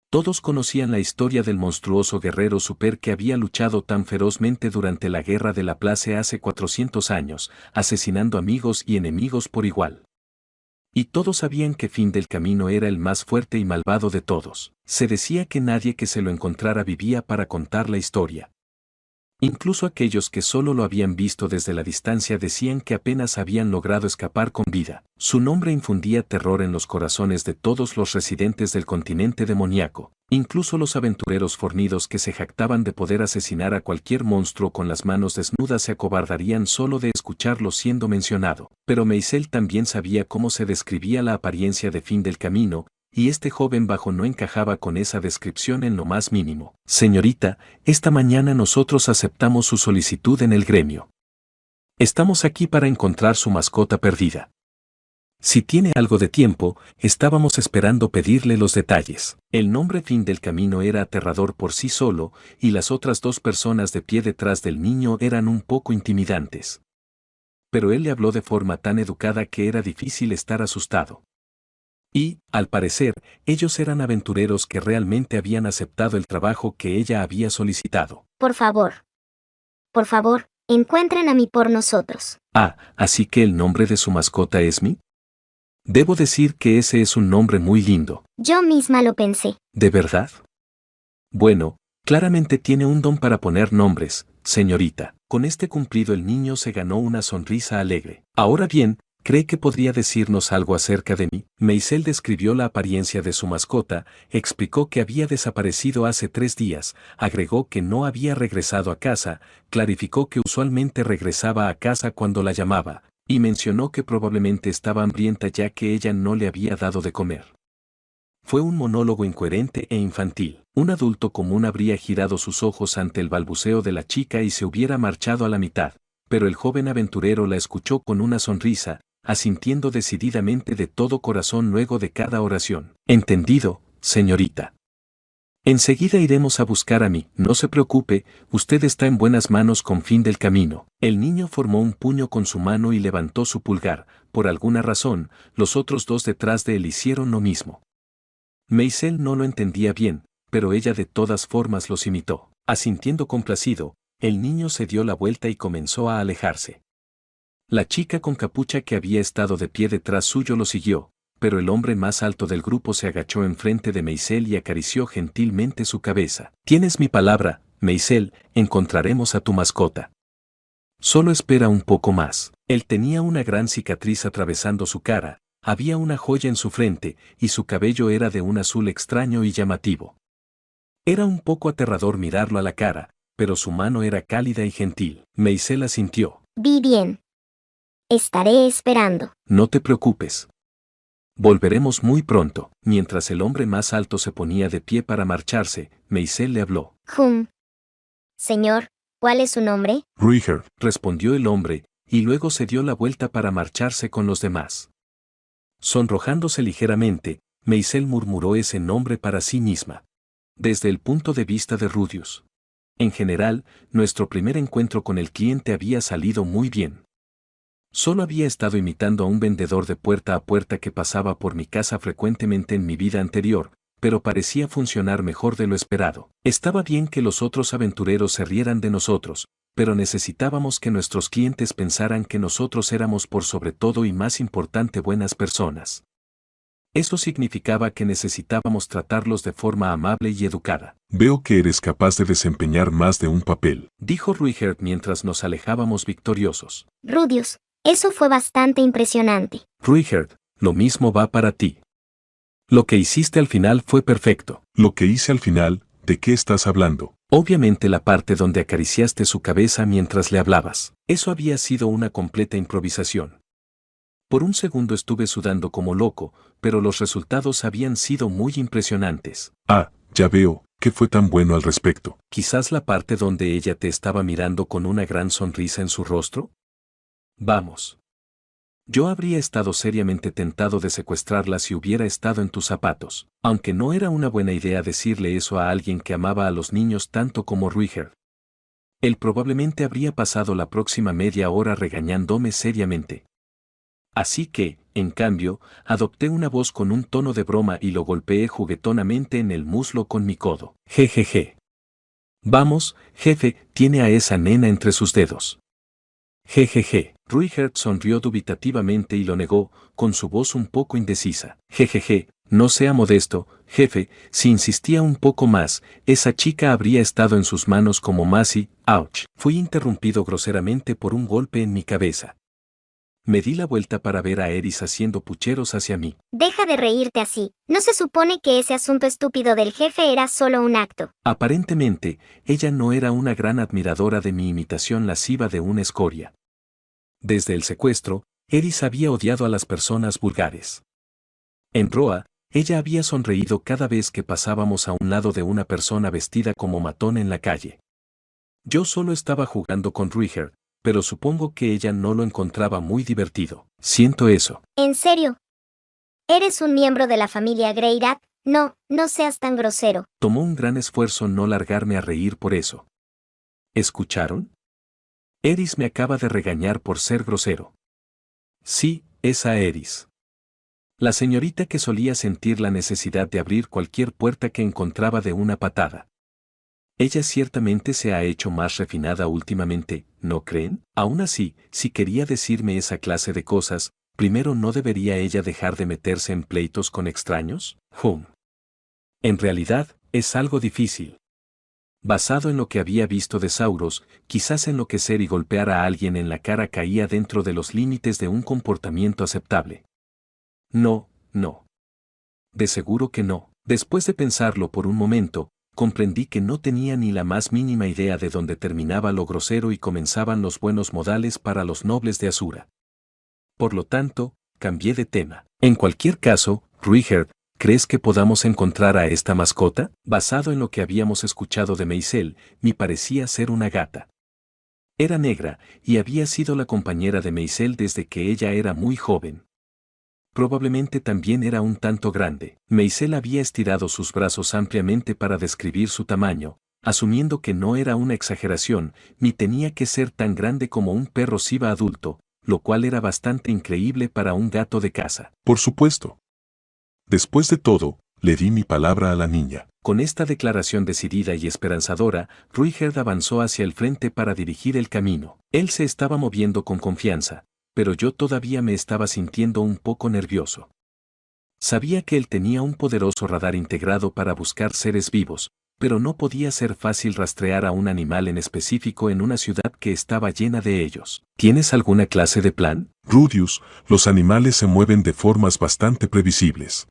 Todos conocían la historia del monstruoso guerrero super que había luchado tan ferozmente durante la guerra de la Place hace 400 años, asesinando amigos y enemigos por igual. Y todos sabían que Fin del Camino era el más fuerte y malvado de todos. Se decía que nadie que se lo encontrara vivía para contar la historia. Incluso aquellos que solo lo habían visto desde la distancia decían que apenas habían logrado escapar con vida. Su nombre infundía terror en los corazones de todos los residentes del continente demoníaco. Incluso los aventureros fornidos que se jactaban de poder asesinar a cualquier monstruo con las manos desnudas se acobardarían solo de escucharlo siendo mencionado. Pero Maisel también sabía cómo se describía la apariencia de Fin del Camino, y este joven bajo no encajaba con esa descripción en lo más mínimo. Señorita, esta mañana nosotros aceptamos su solicitud en el gremio. Estamos aquí para encontrar su mascota perdida. Si tiene algo de tiempo, estábamos esperando pedirle los detalles. El nombre Fin del Camino era aterrador por sí solo, y las otras dos personas de pie detrás del niño eran un poco intimidantes. Pero él le habló de forma tan educada que era difícil estar asustado. Y, al parecer, ellos eran aventureros que realmente habían aceptado el trabajo que ella había solicitado. Por favor, encuentren a mí por nosotros. Ah, ¿así que el nombre de su mascota es Mi? Debo decir que ese es un nombre muy lindo. Yo misma lo pensé. ¿De verdad? Bueno, claramente tiene un don para poner nombres, señorita. Con este cumplido el niño se ganó una sonrisa alegre. Ahora bien, ¿cree que podría decirnos algo acerca de mí? Maisel describió la apariencia de su mascota, explicó que había desaparecido hace 3 días, agregó que no había regresado a casa, clarificó que usualmente regresaba a casa cuando la llamaba, y mencionó que probablemente estaba hambrienta ya que ella no le había dado de comer. Fue un monólogo incoherente e infantil. Un adulto común habría girado sus ojos ante el balbuceo de la chica y se hubiera marchado a la mitad, pero el joven aventurero la escuchó con una sonrisa, asintiendo decididamente de todo corazón luego de cada oración. Entendido, señorita. Enseguida iremos a buscar a mí. No se preocupe, usted está en buenas manos con Fin del Camino. El niño formó un puño con su mano y levantó su pulgar. Por alguna razón, los otros dos detrás de él hicieron lo mismo. Maisel no lo entendía bien, pero ella de todas formas los imitó. Asintiendo complacido, el niño se dio la vuelta y comenzó a alejarse. La chica con capucha que había estado de pie detrás suyo lo siguió, pero el hombre más alto del grupo se agachó enfrente de Maisel y acarició gentilmente su cabeza. Tienes mi palabra, Maisel, encontraremos a tu mascota. Solo espera un poco más. Él tenía una gran cicatriz atravesando su cara, había una joya en su frente, y su cabello era de un azul extraño y llamativo. Era un poco aterrador mirarlo a la cara, pero su mano era cálida y gentil. Maisel asintió. Vi bien. Estaré esperando. No te preocupes. Volveremos muy pronto. Mientras el hombre más alto se ponía de pie para marcharse, Maisel le habló. Señor, ¿cuál es su nombre? Ruiger, Respondió el hombre, y luego se dio la vuelta para marcharse con los demás. Sonrojándose ligeramente, Maisel murmuró ese nombre para sí misma. Desde el punto de vista de Rudius. En general, nuestro primer encuentro con el cliente había salido muy bien. Solo había estado imitando a un vendedor de puerta a puerta que pasaba por mi casa frecuentemente en mi vida anterior, pero parecía funcionar mejor de lo esperado. Estaba bien que los otros aventureros se rieran de nosotros, pero necesitábamos que nuestros clientes pensaran que nosotros éramos por sobre todo y más importante buenas personas. Eso significaba que necesitábamos tratarlos de forma amable y educada. veo que eres capaz de desempeñar más de un papel. Dijo Ruiger mientras nos alejábamos victoriosos. Rudius, eso fue bastante impresionante. Ruiger, lo mismo va para ti. Lo que hiciste al final fue perfecto. Lo que hice al final, ¿de qué estás hablando? Obviamente la parte donde acariciaste su cabeza mientras le hablabas. Eso había sido una completa improvisación. Por un segundo estuve sudando como loco, pero los resultados habían sido muy impresionantes. Ah, ya veo, ¿qué fue tan bueno al respecto? Quizás la parte donde ella te estaba mirando con una gran sonrisa en su rostro. Vamos. Yo habría estado seriamente tentado de secuestrarla si hubiera estado en tus zapatos, aunque no era una buena idea decirle eso a alguien que amaba a los niños tanto como Ruiger. Él probablemente habría pasado la próxima media hora regañándome seriamente. Así que, en cambio, adopté una voz con un tono de broma y lo golpeé juguetonamente en el muslo con mi codo. Jejeje. Vamos, jefe, tiene a esa nena entre sus dedos. Jejeje. Ruigert sonrió dubitativamente y lo negó, con su voz un poco indecisa. Jejeje, no sea modesto, jefe, si insistía un poco más, esa chica habría estado en sus manos como Masi. Ouch. Fui interrumpido groseramente por un golpe en mi cabeza. Me di la vuelta para ver a Eris haciendo pucheros hacia mí. Deja de reírte así. ¿No se supone que ese asunto estúpido del jefe era solo un acto? Aparentemente, ella no era una gran admiradora de mi imitación lasciva de una escoria. Desde el secuestro, Eris había odiado a las personas vulgares. En Roa, ella había sonreído cada vez que pasábamos a un lado de una persona vestida como matón en la calle. Yo solo estaba jugando con Ruigert, pero supongo que ella no lo encontraba muy divertido. Siento eso. ¿En serio? ¿Eres un miembro de la familia Greyrat? No, no seas tan grosero. Tomó un gran esfuerzo no largarme a reír por eso. ¿Escucharon? Eris me acaba de regañar por ser grosero. Sí, esa Eris. La señorita que solía sentir la necesidad de abrir cualquier puerta que encontraba de una patada. Ella ciertamente se ha hecho más refinada últimamente, ¿no creen? Aún así, si quería decirme esa clase de cosas, primero no debería ella dejar de meterse en pleitos con extraños. En realidad, es algo difícil. Basado en lo que había visto de Sauros, quizás enloquecer y golpear a alguien en la cara caía dentro de los límites de un comportamiento aceptable. No, no. De seguro que no. Después de pensarlo por un momento, comprendí que no tenía ni la más mínima idea de dónde terminaba lo grosero y comenzaban los buenos modales para los nobles de Asura. Por lo tanto, cambié de tema. En cualquier caso, Ruigert, ¿crees que podamos encontrar a esta mascota? Basado en lo que habíamos escuchado de Meisel, me parecía ser una gata. Era negra, y había sido la compañera de Meisel desde que ella era muy joven. Probablemente también era un tanto grande. Meisel había estirado sus brazos ampliamente para describir su tamaño, asumiendo que no era una exageración, ni tenía que ser tan grande como un perro Shiba adulto, lo cual era bastante increíble para un gato de casa. Por supuesto. Después de todo, le di mi palabra a la niña. Con esta declaración decidida y esperanzadora, Ruigert avanzó hacia el frente para dirigir el camino. Él se estaba moviendo con confianza, pero yo todavía me estaba sintiendo un poco nervioso. Sabía que él tenía un poderoso radar integrado para buscar seres vivos, pero no podía ser fácil rastrear a un animal en específico en una ciudad que estaba llena de ellos. ¿Tienes alguna clase de plan? Rudius, los animales se mueven de formas bastante previsibles.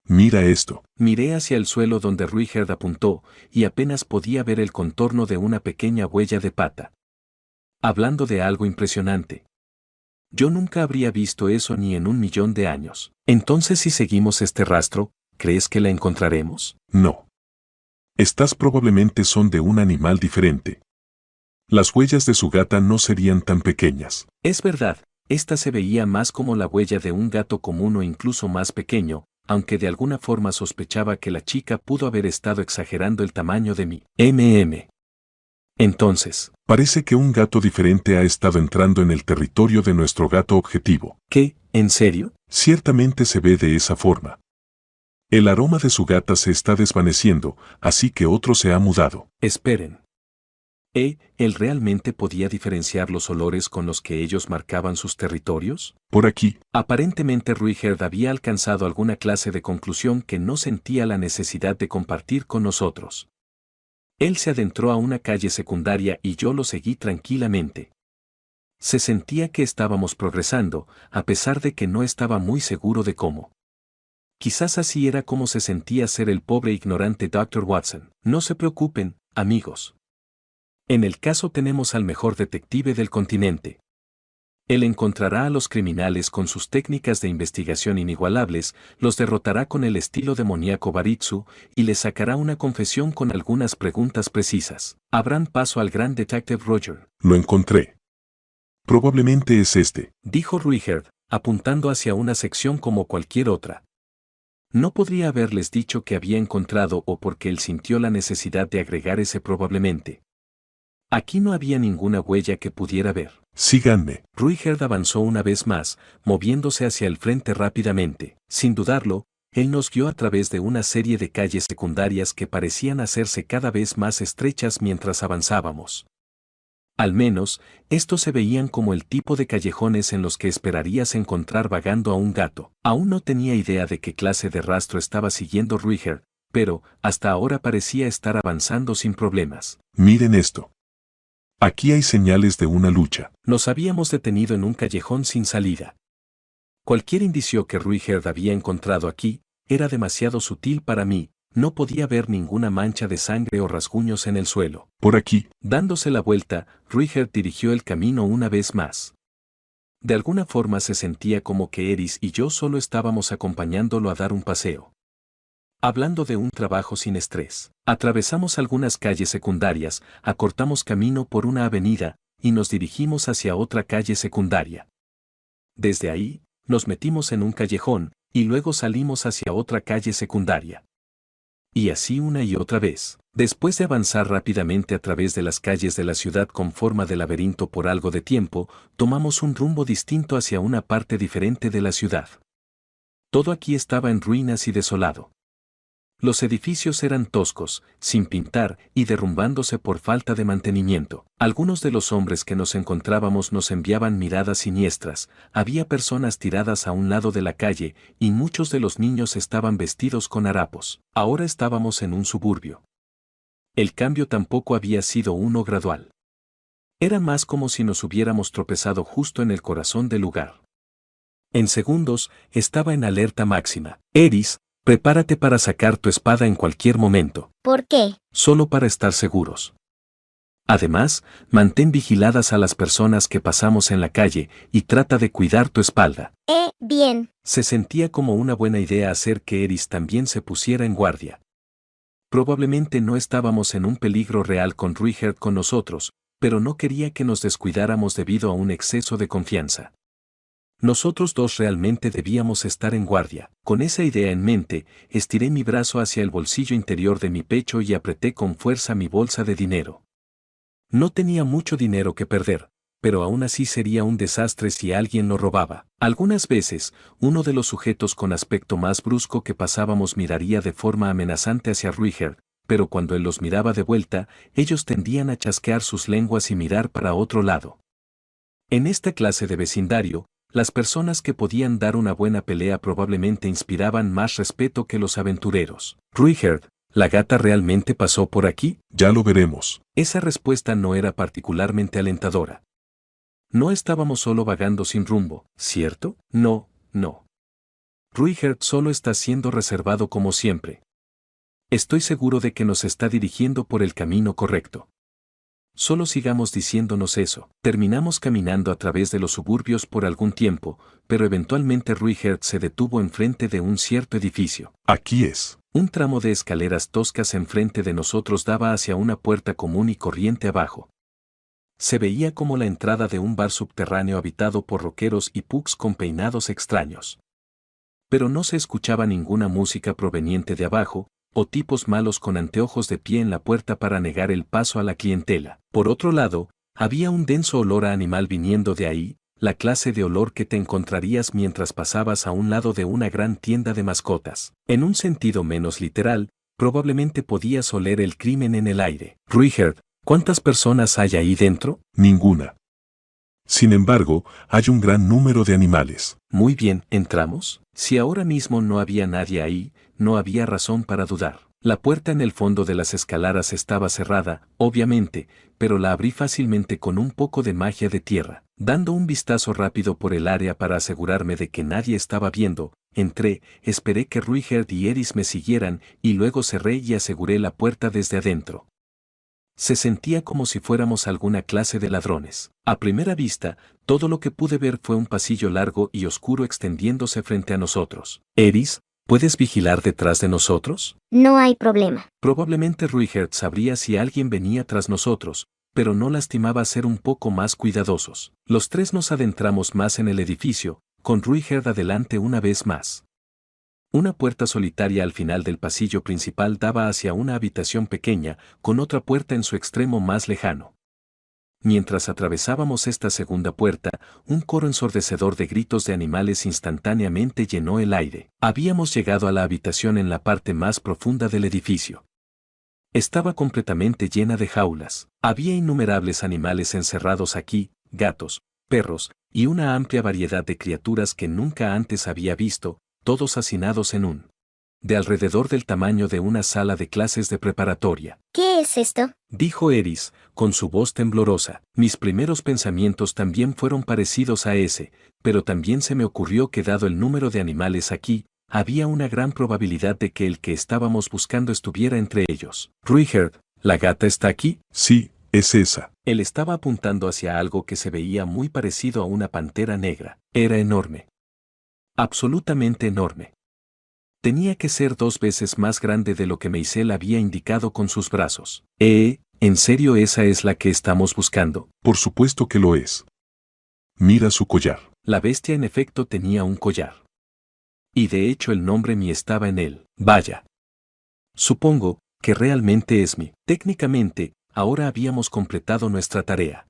Mira esto. Miré hacia el suelo donde Ruigert apuntó, y apenas podía ver el contorno de una pequeña huella de pata. Hablando de algo impresionante. Yo nunca habría visto eso ni en 1.000.000 de años. Entonces, si seguimos este rastro, ¿crees que la encontraremos? No. Estas probablemente son de un animal diferente. Las huellas de su gata no serían tan pequeñas. Es verdad, esta se veía más como la huella de un gato común o incluso más pequeño, aunque de alguna forma sospechaba que la chica pudo haber estado exagerando el tamaño de mi Entonces, parece que un gato diferente ha estado entrando en el territorio de nuestro gato objetivo. ¿qué? ¿En serio? Ciertamente se ve de esa forma. El aroma de su gata se está desvaneciendo, así que otro se ha mudado. Esperen. ¿Él realmente podía diferenciar los olores con los que ellos marcaban sus territorios? Por aquí. Aparentemente Ruigert había alcanzado alguna clase de conclusión que no sentía la necesidad de compartir con nosotros. Él se adentró a una calle secundaria y yo lo seguí tranquilamente. Se sentía que estábamos progresando, a pesar de que no estaba muy seguro de cómo. Quizás así era como se sentía ser el pobre ignorante Dr. Watson. No se preocupen, amigos. En el caso tenemos al mejor detective del continente. Él encontrará a los criminales con sus técnicas de investigación inigualables, los derrotará con el estilo demoníaco Baritsu y les sacará una confesión con algunas preguntas precisas. Abran paso al gran detective Roger. Lo encontré. Probablemente es este, dijo Ruigert, apuntando hacia una sección como cualquier otra. No podría haberles dicho que había encontrado o porque él sintió la necesidad de agregar ese probablemente. Aquí no había ninguna huella que pudiera ver. Síganme. Ruigert avanzó una vez más, moviéndose hacia el frente rápidamente. Sin dudarlo, él nos guió a través de una serie de calles secundarias que parecían hacerse cada vez más estrechas mientras avanzábamos. Al menos, estos se veían como el tipo de callejones en los que esperarías encontrar vagando a un gato. Aún no tenía idea de qué clase de rastro estaba siguiendo Ruiger, pero, hasta ahora parecía estar avanzando sin problemas. Miren esto. Aquí hay señales de una lucha. Nos habíamos detenido en un callejón sin salida. Cualquier indicio que Ruiger había encontrado aquí era demasiado sutil para mí. No podía ver ninguna mancha de sangre o rasguños en el suelo. Por aquí. Dándose la vuelta, Ruiger dirigió el camino una vez más. De alguna forma se sentía como que Eris y yo solo estábamos acompañándolo a dar un paseo. Hablando de un trabajo sin estrés. Atravesamos algunas calles secundarias, acortamos camino por una avenida, y nos dirigimos hacia otra calle secundaria. Desde ahí, nos metimos en un callejón, y luego salimos hacia otra calle secundaria. Y así una y otra vez. Después de avanzar rápidamente a través de las calles de la ciudad con forma de laberinto por algo de tiempo, tomamos un rumbo distinto hacia una parte diferente de la ciudad. Todo aquí estaba en ruinas y desolado. Los edificios eran toscos, sin pintar y derrumbándose por falta de mantenimiento. Algunos de los hombres que nos encontrábamos nos enviaban miradas siniestras, había personas tiradas a un lado de la calle y muchos de los niños estaban vestidos con harapos. Ahora estábamos en un suburbio. El cambio tampoco había sido uno gradual. Era más como si nos hubiéramos tropezado justo en el corazón del lugar. En segundos, estaba en alerta máxima. Eris, prepárate para sacar tu espada en cualquier momento. ¿Por qué? Solo para estar seguros. Además, mantén vigiladas a las personas que pasamos en la calle y trata de cuidar tu espalda. Bien. Se sentía como una buena idea hacer que Eris también se pusiera en guardia. Probablemente no estábamos en un peligro real con Ruiger con nosotros, pero no quería que nos descuidáramos debido a un exceso de confianza. Nosotros dos realmente debíamos estar en guardia. Con esa idea en mente, estiré mi brazo hacia el bolsillo interior de mi pecho y apreté con fuerza mi bolsa de dinero. No tenía mucho dinero que perder, pero aún así sería un desastre si alguien lo robaba. Algunas veces, uno de los sujetos con aspecto más brusco que pasábamos miraría de forma amenazante hacia Ruiger, pero cuando él los miraba de vuelta, ellos tendían a chasquear sus lenguas y mirar para otro lado. En esta clase de vecindario, las personas que podían dar una buena pelea probablemente inspiraban más respeto que los aventureros. Ruiger, ¿la gata realmente pasó por aquí? Ya lo veremos. Esa respuesta no era particularmente alentadora. No estábamos solo vagando sin rumbo, ¿cierto? No. Ruiger solo está siendo reservado como siempre. Estoy seguro de que nos está dirigiendo por el camino correcto. Solo sigamos diciéndonos eso. Terminamos caminando a través de los suburbios por algún tiempo, pero eventualmente Ruiger se detuvo enfrente de un cierto edificio. Aquí es. Un tramo de escaleras toscas enfrente de nosotros daba hacia una puerta común y corriente abajo. Se veía como la entrada de un bar subterráneo habitado por rockeros y punks con peinados extraños. Pero no se escuchaba ninguna música proveniente de abajo, o tipos malos con anteojos de pie en la puerta para negar el paso a la clientela. Por otro lado, había un denso olor a animal viniendo de ahí, la clase de olor que te encontrarías mientras pasabas a un lado de una gran tienda de mascotas. En un sentido menos literal, probablemente podías oler el crimen en el aire. Ruiger, ¿cuántas personas hay ahí dentro? Ninguna. Sin embargo, hay un gran número de animales. Muy bien, ¿entramos? Si ahora mismo no había nadie ahí, no había razón para dudar. La puerta en el fondo de las escaleras estaba cerrada, obviamente, pero la abrí fácilmente con un poco de magia de tierra. Dando un vistazo rápido por el área para asegurarme de que nadie estaba viendo, entré, esperé que Ruiger y Eris me siguieran y luego cerré y aseguré la puerta desde adentro. Se sentía como si fuéramos alguna clase de ladrones. A primera vista, todo lo que pude ver fue un pasillo largo y oscuro extendiéndose frente a nosotros. Eris, ¿puedes vigilar detrás de nosotros? No hay problema. Probablemente Ruiger sabría si alguien venía tras nosotros, pero no lastimaba ser un poco más cuidadosos. Los tres nos adentramos más en el edificio, con Ruiger adelante una vez más. Una puerta solitaria al final del pasillo principal daba hacia una habitación pequeña, con otra puerta en su extremo más lejano. Mientras atravesábamos esta segunda puerta, un coro ensordecedor de gritos de animales instantáneamente llenó el aire. Habíamos llegado a la habitación en la parte más profunda del edificio. Estaba completamente llena de jaulas. Había innumerables animales encerrados aquí, gatos, perros, y una amplia variedad de criaturas que nunca antes había visto, todos hacinados en un de alrededor del tamaño de una sala de clases de preparatoria. ¿Qué es esto? Dijo Eris, con su voz temblorosa. Mis primeros pensamientos también fueron parecidos a ese, pero también se me ocurrió que dado el número de animales aquí, había una gran probabilidad de que el que estábamos buscando estuviera entre ellos. Ruigerd, ¿la gata está aquí? Sí, es esa. Él estaba apuntando hacia algo que se veía muy parecido a una pantera negra. Era enorme. Absolutamente enorme. Tenía que ser 2 veces más grande de lo que Meisel había indicado con sus brazos. ¿En serio esa es la que estamos buscando? Por supuesto que lo es. Mira su collar. La bestia en efecto tenía un collar. Y de hecho el nombre Mi estaba en él. Vaya. Supongo que realmente es Mi. Técnicamente, ahora habíamos completado nuestra tarea.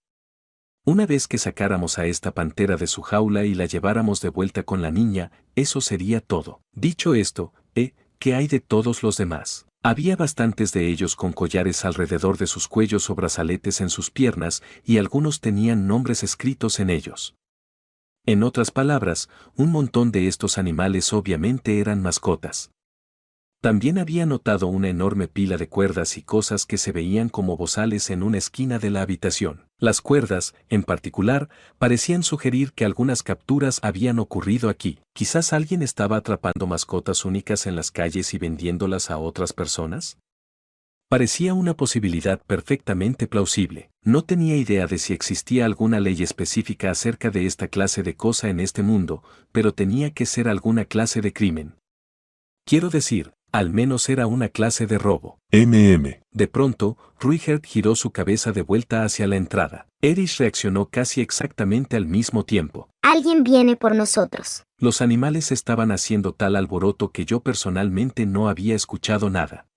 Una vez que sacáramos a esta pantera de su jaula y la lleváramos de vuelta con la niña, eso sería todo. Dicho esto, ¿qué hay de todos los demás? Había bastantes de ellos con collares alrededor de sus cuellos o brazaletes en sus piernas, y algunos tenían nombres escritos en ellos. En otras palabras, un montón de estos animales obviamente eran mascotas. También había notado una enorme pila de cuerdas y cosas que se veían como bozales en una esquina de la habitación. Las cuerdas, en particular, parecían sugerir que algunas capturas habían ocurrido aquí. ¿Quizás alguien estaba atrapando mascotas únicas en las calles y vendiéndolas a otras personas? Parecía una posibilidad perfectamente plausible. No tenía idea de si existía alguna ley específica acerca de esta clase de cosa en este mundo, pero tenía que ser alguna clase de crimen. Quiero decir, al menos era una clase de robo. De pronto, Ruigerd giró su cabeza de vuelta hacia la entrada. Eris reaccionó casi exactamente al mismo tiempo. Alguien viene por nosotros. Los animales estaban haciendo tal alboroto que yo personalmente no había escuchado nada.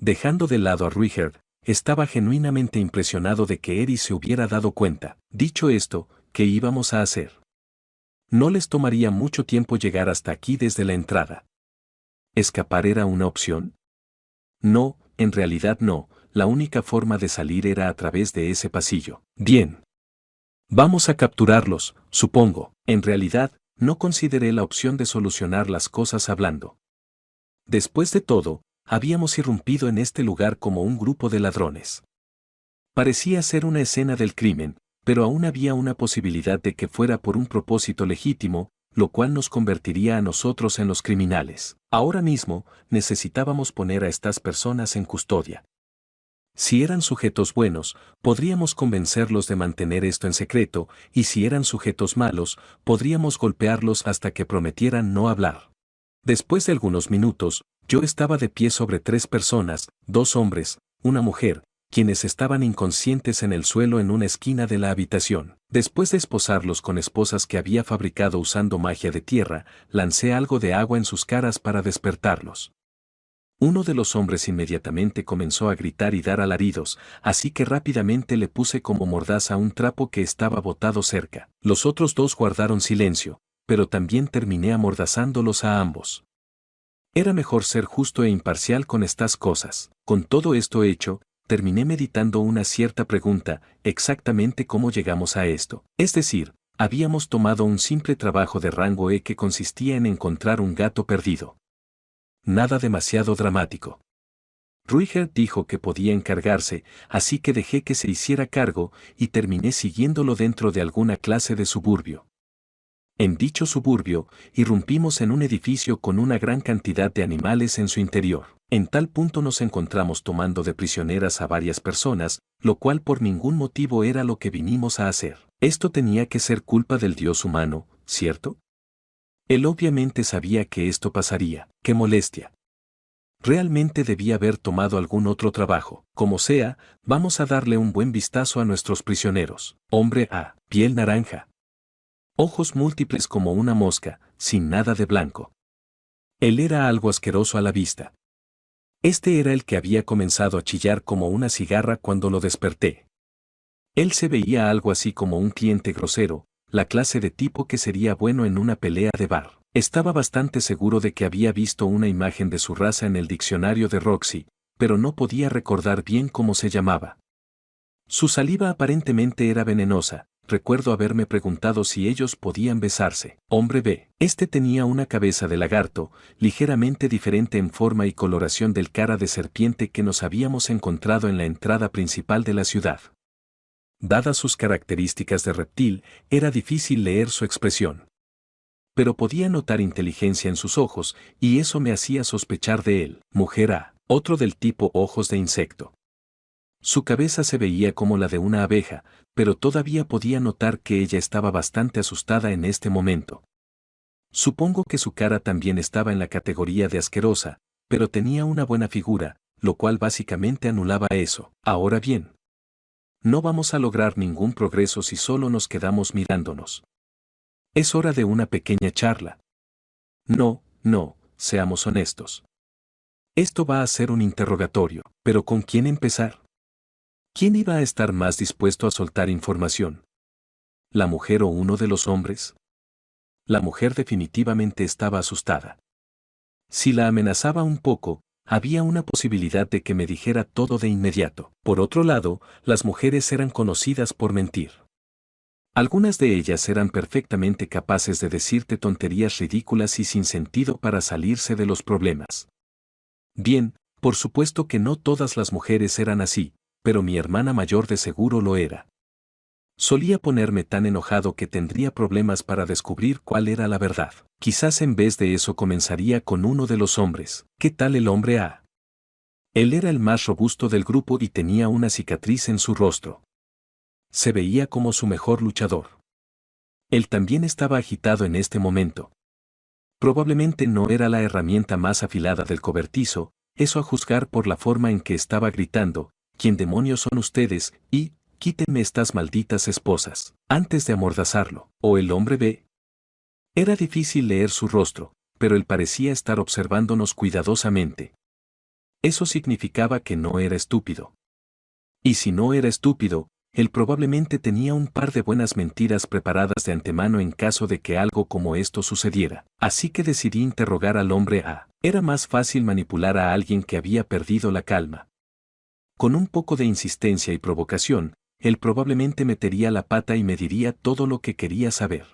Dejando de lado a Ruigerd, estaba genuinamente impresionado de que Eris se hubiera dado cuenta. Dicho esto, ¿qué íbamos a hacer? No les tomaría mucho tiempo llegar hasta aquí desde la entrada. ¿Escapar era una opción? No, en realidad no, la única forma de salir era a través de ese pasillo. Bien. Vamos a capturarlos, supongo. En realidad, no consideré la opción de solucionar las cosas hablando. Después de todo, habíamos irrumpido en este lugar como un grupo de ladrones. Parecía ser una escena del crimen, pero aún había una posibilidad de que fuera por un propósito legítimo, lo cual nos convertiría a nosotros en los criminales. Ahora mismo, necesitábamos poner a estas personas en custodia. Si eran sujetos buenos, podríamos convencerlos de mantener esto en secreto, y si eran sujetos malos, podríamos golpearlos hasta que prometieran no hablar. Después de algunos minutos, yo estaba de pie sobre 3 personas, 2 hombres, una mujer, quienes estaban inconscientes en el suelo en una esquina de la habitación. Después de esposarlos con esposas que había fabricado usando magia de tierra, lancé algo de agua en sus caras para despertarlos. Uno de los hombres inmediatamente comenzó a gritar y dar alaridos, así que rápidamente le puse como mordaza un trapo que estaba botado cerca. Los otros 2 guardaron silencio, pero también terminé amordazándolos a ambos. Era mejor ser justo e imparcial con estas cosas. Con todo esto hecho, terminé meditando una cierta pregunta, exactamente cómo llegamos a esto. Es decir, habíamos tomado un simple trabajo de rango E que consistía en encontrar un gato perdido. Nada demasiado dramático. Ruigerd dijo que podía encargarse, así que dejé que se hiciera cargo y terminé siguiéndolo dentro de alguna clase de suburbio. En dicho suburbio, irrumpimos en un edificio con una gran cantidad de animales en su interior. En tal punto nos encontramos tomando de prisioneras a varias personas, lo cual por ningún motivo era lo que vinimos a hacer. Esto tenía que ser culpa del dios humano, ¿cierto? Él obviamente sabía que esto pasaría. ¡Qué molestia! Realmente debía haber tomado algún otro trabajo. Como sea, vamos a darle un buen vistazo a nuestros prisioneros. Hombre A, piel naranja. Ojos múltiples como una mosca, sin nada de blanco. Él era algo asqueroso a la vista. Este era el que había comenzado a chillar como una cigarra cuando lo desperté. Él se veía algo así como un cliente grosero, la clase de tipo que sería bueno en una pelea de bar. Estaba bastante seguro de que había visto una imagen de su raza en el diccionario de Roxy, pero no podía recordar bien cómo se llamaba. Su saliva aparentemente era venenosa. Recuerdo haberme preguntado si ellos podían besarse. Hombre B. Este tenía una cabeza de lagarto, ligeramente diferente en forma y coloración del cara de serpiente que nos habíamos encontrado en la entrada principal de la ciudad. Dadas sus características de reptil, era difícil leer su expresión. Pero podía notar inteligencia en sus ojos, y eso me hacía sospechar de él. Mujer A. Otro del tipo ojos de insecto. Su cabeza se veía como la de una abeja, pero todavía podía notar que ella estaba bastante asustada en este momento. Supongo que su cara también estaba en la categoría de asquerosa, pero tenía una buena figura, lo cual básicamente anulaba eso. Ahora bien, no vamos a lograr ningún progreso si solo nos quedamos mirándonos. Es hora de una pequeña charla. No, seamos honestos. Esto va a ser un interrogatorio, pero ¿con quién empezar? ¿Quién iba a estar más dispuesto a soltar información? ¿La mujer o uno de los hombres? La mujer definitivamente estaba asustada. Si la amenazaba un poco, había una posibilidad de que me dijera todo de inmediato. Por otro lado, las mujeres eran conocidas por mentir. Algunas de ellas eran perfectamente capaces de decirte tonterías ridículas y sin sentido para salirse de los problemas. Bien, por supuesto que no todas las mujeres eran así, pero mi hermana mayor de seguro lo era. Solía ponerme tan enojado que tendría problemas para descubrir cuál era la verdad. Quizás en vez de eso comenzaría con uno de los hombres. ¿Qué tal el hombre A? Él era el más robusto del grupo y tenía una cicatriz en su rostro. Se veía como su mejor luchador. Él también estaba agitado en este momento. Probablemente no era la herramienta más afilada del cobertizo, eso a juzgar por la forma en que estaba gritando: ¿quién demonios son ustedes? Y, quítenme estas malditas esposas, antes de amordazarlo. O el hombre B. Era difícil leer su rostro, pero él parecía estar observándonos cuidadosamente. Eso significaba que no era estúpido. Y si no era estúpido, él probablemente tenía un par de buenas mentiras preparadas de antemano en caso de que algo como esto sucediera. Así que decidí interrogar al hombre A. Era más fácil manipular a alguien que había perdido la calma. Con un poco de insistencia y provocación, él probablemente metería la pata y me diría todo lo que quería saber.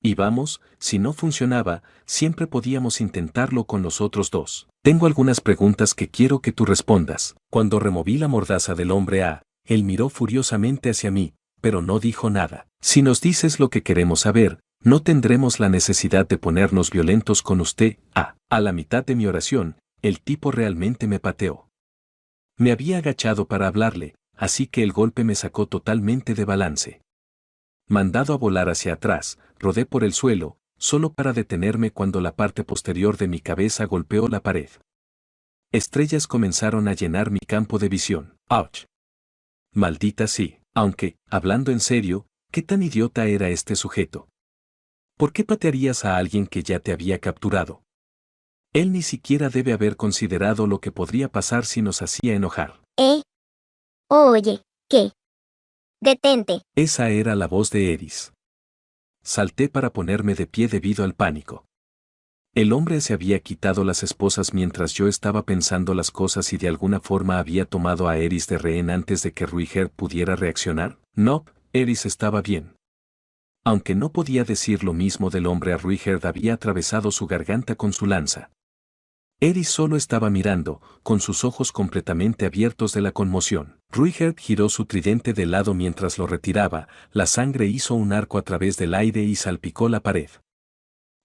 Y vamos, si no funcionaba, siempre podíamos intentarlo con los otros dos. Tengo algunas preguntas que quiero que tú respondas. Cuando removí la mordaza del hombre A, él miró furiosamente hacia mí, pero no dijo nada. Si nos dices lo que queremos saber, no tendremos la necesidad de ponernos violentos con usted. A la mitad de mi oración, el tipo realmente me pateó. Me había agachado para hablarle, así que el golpe me sacó totalmente de balance. Mandado a volar hacia atrás, rodé por el suelo, solo para detenerme cuando la parte posterior de mi cabeza golpeó la pared. Estrellas comenzaron a llenar mi campo de visión. ¡Auch! Maldita sí. Aunque, hablando en serio, ¿qué tan idiota era este sujeto? ¿Por qué patearías a alguien que ya te había capturado? Él ni siquiera debe haber considerado lo que podría pasar si nos hacía enojar. Oye, ¿qué? Detente. Esa era la voz de Eris. Salté para ponerme de pie debido al pánico. El hombre se había quitado las esposas mientras yo estaba pensando las cosas y de alguna forma había tomado a Eris de rehén antes de que Ruiger pudiera reaccionar. No, Eris estaba bien. Aunque no podía decir lo mismo del hombre, a Ruiger había atravesado su garganta con su lanza. Eris solo estaba mirando, con sus ojos completamente abiertos de la conmoción. Ruiger giró su tridente de lado mientras lo retiraba, la sangre hizo un arco a través del aire y salpicó la pared.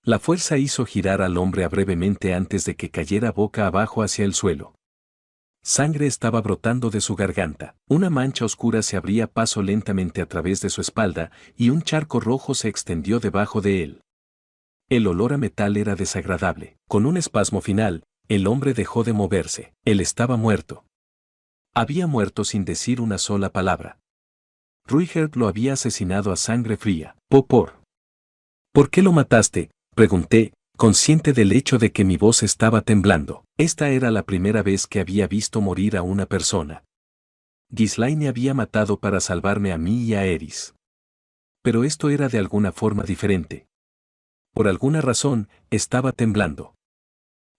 La fuerza hizo girar al hombre brevemente antes de que cayera boca abajo hacia el suelo. Sangre estaba brotando de su garganta. Una mancha oscura se abría paso lentamente a través de su espalda y un charco rojo se extendió debajo de él. El olor a metal era desagradable. Con un espasmo final, el hombre dejó de moverse. Él estaba muerto. Había muerto sin decir una sola palabra. Ruiger lo había asesinado a sangre fría. ¿Por qué lo mataste?, pregunté, consciente del hecho de que mi voz estaba temblando. Esta era la primera vez que había visto morir a una persona. Ghislaine había matado para salvarme a mí y a Eris. Pero esto era de alguna forma diferente. Por alguna razón, estaba temblando.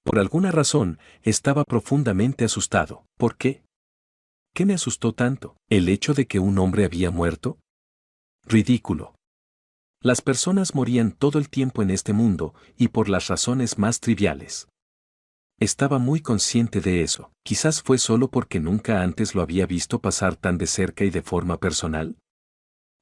Por alguna razón, estaba profundamente asustado. ¿Por qué? ¿Qué me asustó tanto? ¿El hecho de que un hombre había muerto? Ridículo. Las personas morían todo el tiempo en este mundo, y por las razones más triviales. Estaba muy consciente de eso. Quizás fue solo porque nunca antes lo había visto pasar tan de cerca y de forma personal.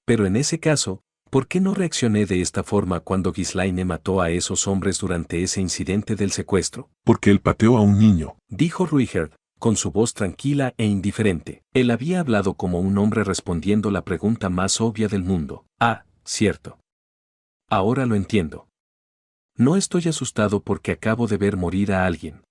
Pero en ese caso, ¿por qué no reaccioné de esta forma cuando Ghislaine mató a esos hombres durante ese incidente del secuestro? Porque él pateó a un niño. Dijo Ruigerd, con su voz tranquila e indiferente. Él había hablado como un hombre respondiendo la pregunta más obvia del mundo. Ah, cierto. Ahora lo entiendo. No estoy asustado porque acabo de ver morir a alguien.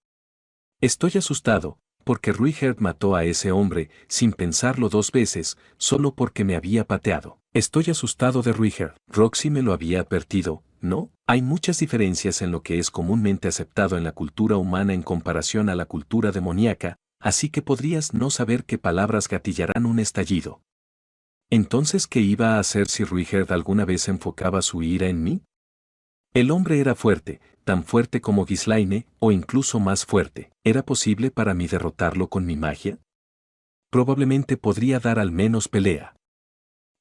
Estoy asustado porque Ruigerd mató a ese hombre sin pensarlo 2 veces, solo porque me había pateado. Estoy asustado de Ruigerd. Roxy me lo había advertido, ¿no? Hay muchas diferencias en lo que es comúnmente aceptado en la cultura humana en comparación a la cultura demoníaca, así que podrías no saber qué palabras gatillarán un estallido. Entonces, ¿qué iba a hacer si Ruigerd alguna vez enfocaba su ira en mí? El hombre era fuerte, tan fuerte como Ghislaine, o incluso más fuerte. ¿Era posible para mí derrotarlo con mi magia? Probablemente podría dar al menos pelea.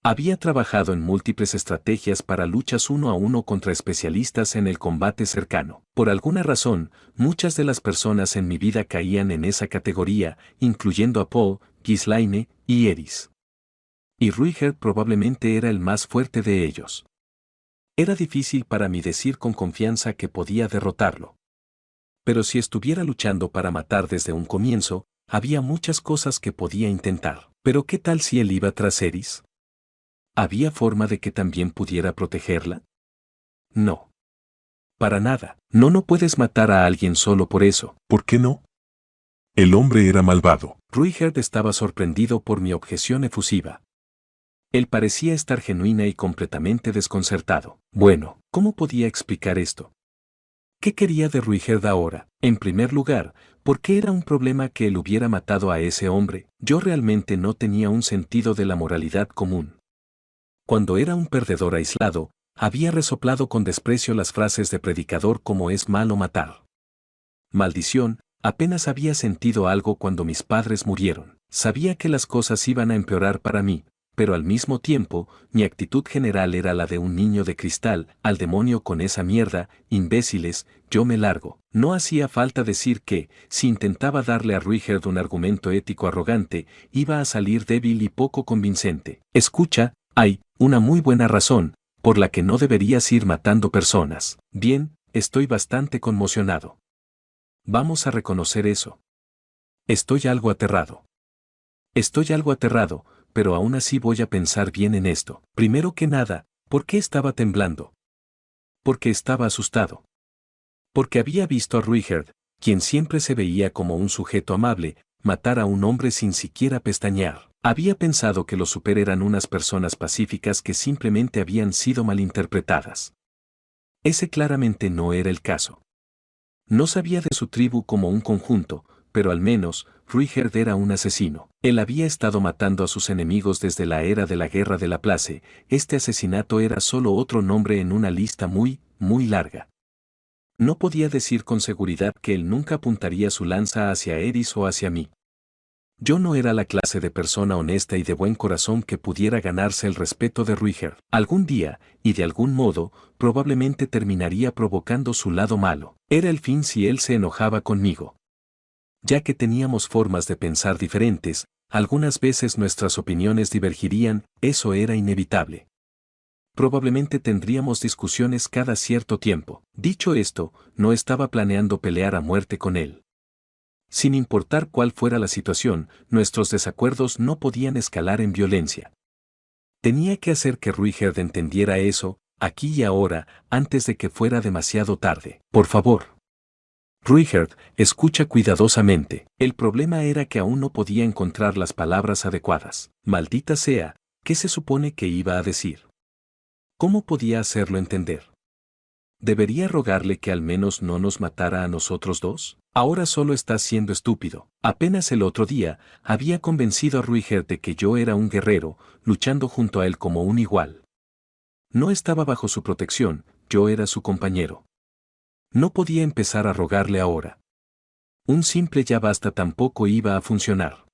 Había trabajado en múltiples estrategias para luchas 1 a 1 contra especialistas en el combate cercano. Por alguna razón, muchas de las personas en mi vida caían en esa categoría, incluyendo a Paul, Ghislaine y Eris. Y Ruigerd probablemente era el más fuerte de ellos. Era difícil para mí decir con confianza que podía derrotarlo. Pero si estuviera luchando para matar desde un comienzo, había muchas cosas que podía intentar. Pero ¿qué tal si él iba tras Eris? ¿Había forma de que también pudiera protegerla? No. Para nada. No puedes matar a alguien solo por eso. ¿Por qué no? El hombre era malvado. Ruigerd estaba sorprendido por mi objeción efusiva. Él parecía estar genuina y completamente desconcertado. Bueno, ¿cómo podía explicar esto? ¿Qué quería de Ruigerd ahora? En primer lugar, ¿por qué era un problema que él hubiera matado a ese hombre? Yo realmente no tenía un sentido de la moralidad común. Cuando era un perdedor aislado, había resoplado con desprecio las frases de predicador como es malo matar. Maldición, apenas había sentido algo cuando mis padres murieron. Sabía que las cosas iban a empeorar para mí, pero al mismo tiempo, mi actitud general era la de un niño de cristal. Al demonio con esa mierda, imbéciles, yo me largo. No hacía falta decir que, si intentaba darle a Ruigerd un argumento ético arrogante, iba a salir débil y poco convincente. Escucha, hay una muy buena razón por la que no deberías ir matando personas. Bien, estoy bastante conmocionado. Vamos a reconocer eso. Estoy algo aterrado. Pero aún así voy a pensar bien en esto. Primero que nada, ¿por qué estaba temblando? Porque estaba asustado. Porque había visto a Ruigerd, quien siempre se veía como un sujeto amable, matar a un hombre sin siquiera pestañear. Había pensado que los super eran unas personas pacíficas que simplemente habían sido malinterpretadas. Ese claramente no era el caso. No sabía de su tribu como un conjunto, pero al menos, Ruigerd era un asesino. Él había estado matando a sus enemigos desde la era de la Guerra de la Place. Este asesinato era solo otro nombre en una lista muy, muy larga. No podía decir con seguridad que él nunca apuntaría su lanza hacia Eris o hacia mí. Yo no era la clase de persona honesta y de buen corazón que pudiera ganarse el respeto de Ruigerd. Algún día, y de algún modo, probablemente terminaría provocando su lado malo. Era el fin si él se enojaba conmigo. Ya que teníamos formas de pensar diferentes, algunas veces nuestras opiniones divergirían, eso era inevitable. Probablemente tendríamos discusiones cada cierto tiempo. Dicho esto, no estaba planeando pelear a muerte con él. Sin importar cuál fuera la situación, nuestros desacuerdos no podían escalar en violencia. Tenía que hacer que Ruigerd entendiera eso, aquí y ahora, antes de que fuera demasiado tarde. Por favor. Ruigerd, escucha cuidadosamente. El problema era que aún no podía encontrar las palabras adecuadas. Maldita sea, ¿qué se supone que iba a decir? ¿Cómo podía hacerlo entender? ¿Debería rogarle que al menos no nos matara a nosotros dos? Ahora solo está siendo estúpido. Apenas el otro día, había convencido a Ruigerd de que yo era un guerrero, luchando junto a él como un igual. No estaba bajo su protección, yo era su compañero. No podía empezar a rogarle ahora. Un simple ya basta tampoco iba a funcionar.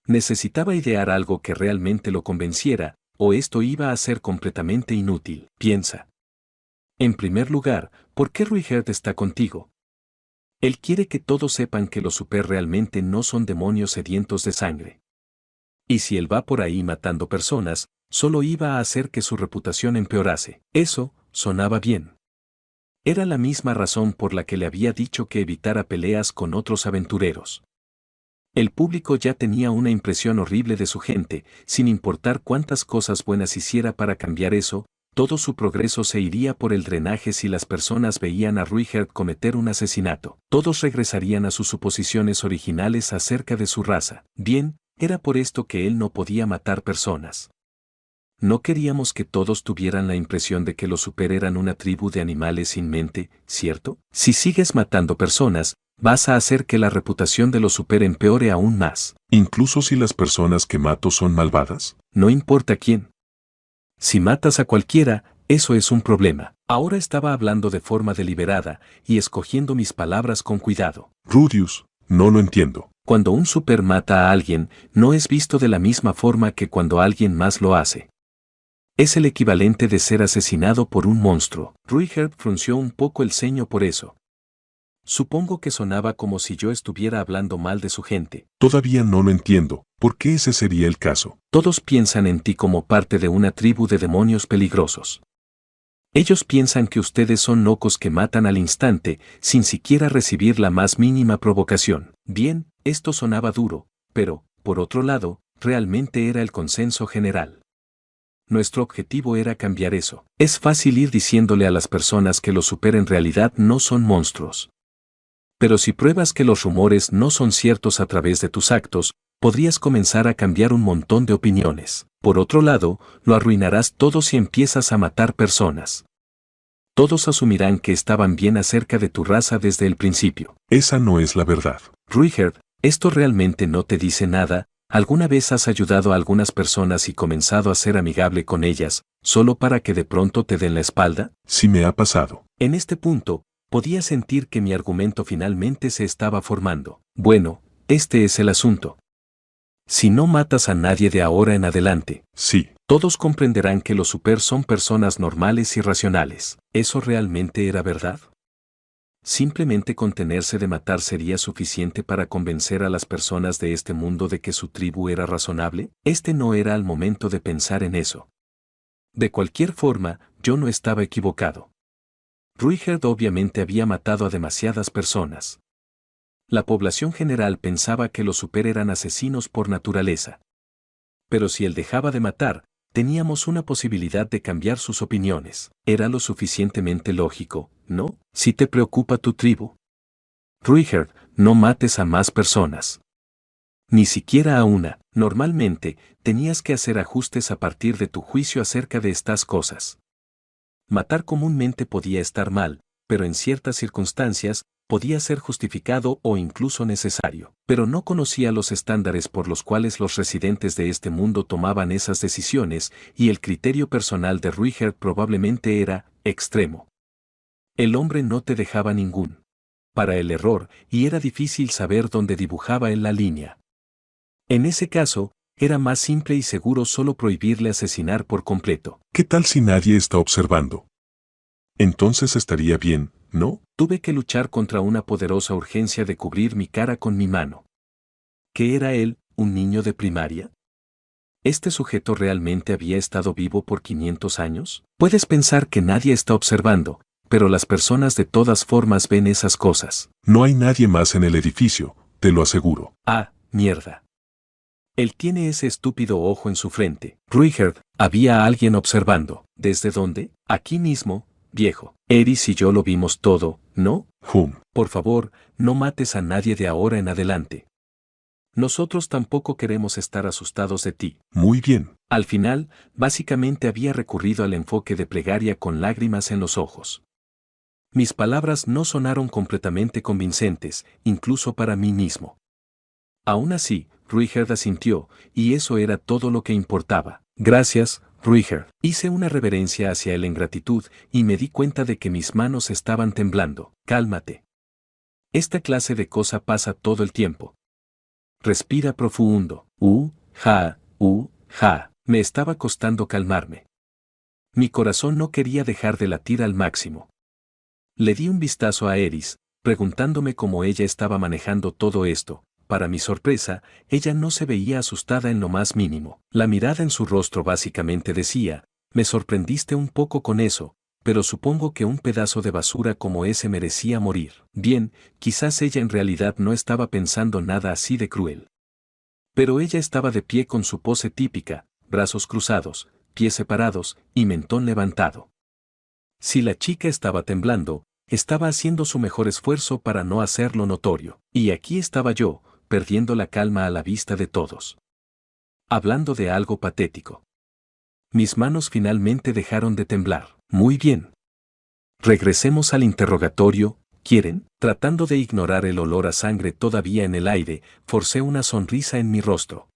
Necesitaba idear algo que realmente lo convenciera, o esto iba a ser completamente inútil. Piensa. En primer lugar, ¿por qué Ruigerd está contigo? Él quiere que todos sepan que los super realmente no son demonios sedientos de sangre. Y si él va por ahí matando personas, solo iba a hacer que su reputación empeorase. Eso sonaba bien. Era la misma razón por la que le había dicho que evitara peleas con otros aventureros. El público ya tenía una impresión horrible de su gente, sin importar cuántas cosas buenas hiciera para cambiar eso, todo su progreso se iría por el drenaje si las personas veían a Ruigerd cometer un asesinato. Todos regresarían a sus suposiciones originales acerca de su raza. Bien, era por esto que él no podía matar personas. No queríamos que todos tuvieran la impresión de que los super eran una tribu de animales sin mente, ¿cierto? Si sigues matando personas, vas a hacer que la reputación de los super empeore aún más. Incluso si las personas que mato son malvadas. No importa quién. Si matas a cualquiera, eso es un problema. Ahora estaba hablando de forma deliberada y escogiendo mis palabras con cuidado. Rudius, no lo entiendo. Cuando un super mata a alguien, no es visto de la misma forma que cuando alguien más lo hace. Es el equivalente de ser asesinado por un monstruo. Ruigerd frunció un poco el ceño por eso. Supongo que sonaba como si yo estuviera hablando mal de su gente. Todavía no lo entiendo. ¿Por qué ese sería el caso? Todos piensan en ti como parte de una tribu de demonios peligrosos. Ellos piensan que ustedes son locos que matan al instante, sin siquiera recibir la más mínima provocación. Bien, esto sonaba duro, pero, por otro lado, realmente era el consenso general. Nuestro objetivo era cambiar eso. Es fácil ir diciéndole a las personas que los super en realidad no son monstruos. Pero si pruebas que los rumores no son ciertos a través de tus actos, podrías comenzar a cambiar un montón de opiniones. Por otro lado, lo arruinarás todo si empiezas a matar personas. Todos asumirán que estaban bien acerca de tu raza desde el principio. Esa no es la verdad. Ruigerd, esto realmente no te dice nada. ¿Alguna vez has ayudado a algunas personas y comenzado a ser amigable con ellas, solo para que de pronto te den la espalda? Sí me ha pasado. En este punto, podía sentir que mi argumento finalmente se estaba formando. Bueno, este es el asunto. Si no matas a nadie de ahora en adelante, Sí. todos comprenderán que los super son personas normales y racionales. ¿Eso realmente era verdad? ¿Simplemente contenerse de matar sería suficiente para convencer a las personas de este mundo de que su tribu era razonable? Este no era el momento de pensar en eso. De cualquier forma, yo no estaba equivocado. Ruigerd obviamente había matado a demasiadas personas. La población general pensaba que los super eran asesinos por naturaleza. Pero si él dejaba de matar, teníamos una posibilidad de cambiar sus opiniones. Era lo suficientemente lógico, ¿no? Si te preocupa tu tribu. Ruigerd, no mates a más personas. Ni siquiera a una. Normalmente, tenías que hacer ajustes a partir de tu juicio acerca de estas cosas. Matar comúnmente podía estar mal, pero en ciertas circunstancias, podía ser justificado o incluso necesario. Pero no conocía los estándares por los cuales los residentes de este mundo tomaban esas decisiones, y el criterio personal de Ruigerd probablemente era extremo. El hombre no te dejaba ningún para el error, y era difícil saber dónde dibujaba él la línea. En ese caso, era más simple y seguro solo prohibirle asesinar por completo. ¿Qué tal si nadie está observando? Entonces estaría bien, ¿no? Tuve que luchar contra una poderosa urgencia de cubrir mi cara con mi mano. ¿Qué era él, un niño de primaria? ¿Este sujeto realmente había estado vivo por 500 años? Puedes pensar que nadie está observando, pero las personas de todas formas ven esas cosas. No hay nadie más en el edificio, te lo aseguro. Ah, mierda. Él tiene ese estúpido ojo en su frente. Ruigerd, había alguien observando. ¿Desde dónde? Aquí mismo, viejo. Eris y yo lo vimos todo, ¿no? Por favor, no mates a nadie de ahora en adelante. Nosotros tampoco queremos estar asustados de ti. Muy bien. Al final, básicamente había recurrido al enfoque de plegaria con lágrimas en los ojos. Mis palabras no sonaron completamente convincentes, incluso para mí mismo. Aún así, Ruigerd asintió, y eso era todo lo que importaba. Gracias, Ruiger. Hice una reverencia hacia él en gratitud y me di cuenta de que mis manos estaban temblando. Cálmate. Esta clase de cosa pasa todo el tiempo. Respira profundo. Ja. Me estaba costando calmarme. Mi corazón no quería dejar de latir al máximo. Le di un vistazo a Eris, preguntándome cómo ella estaba manejando todo esto. Para mi sorpresa, ella no se veía asustada en lo más mínimo. La mirada en su rostro básicamente decía, me sorprendiste un poco con eso, pero supongo que un pedazo de basura como ese merecía morir. Bien, quizás ella en realidad no estaba pensando nada así de cruel. Pero ella estaba de pie con su pose típica, brazos cruzados, pies separados y mentón levantado. Si la chica estaba temblando, estaba haciendo su mejor esfuerzo para no hacerlo notorio. Y aquí estaba yo, perdiendo la calma a la vista de todos. Hablando de algo patético. Mis manos finalmente dejaron de temblar. Muy bien. Regresemos al interrogatorio, ¿quieren? Tratando de ignorar el olor a sangre todavía en el aire, forcé una sonrisa en mi rostro.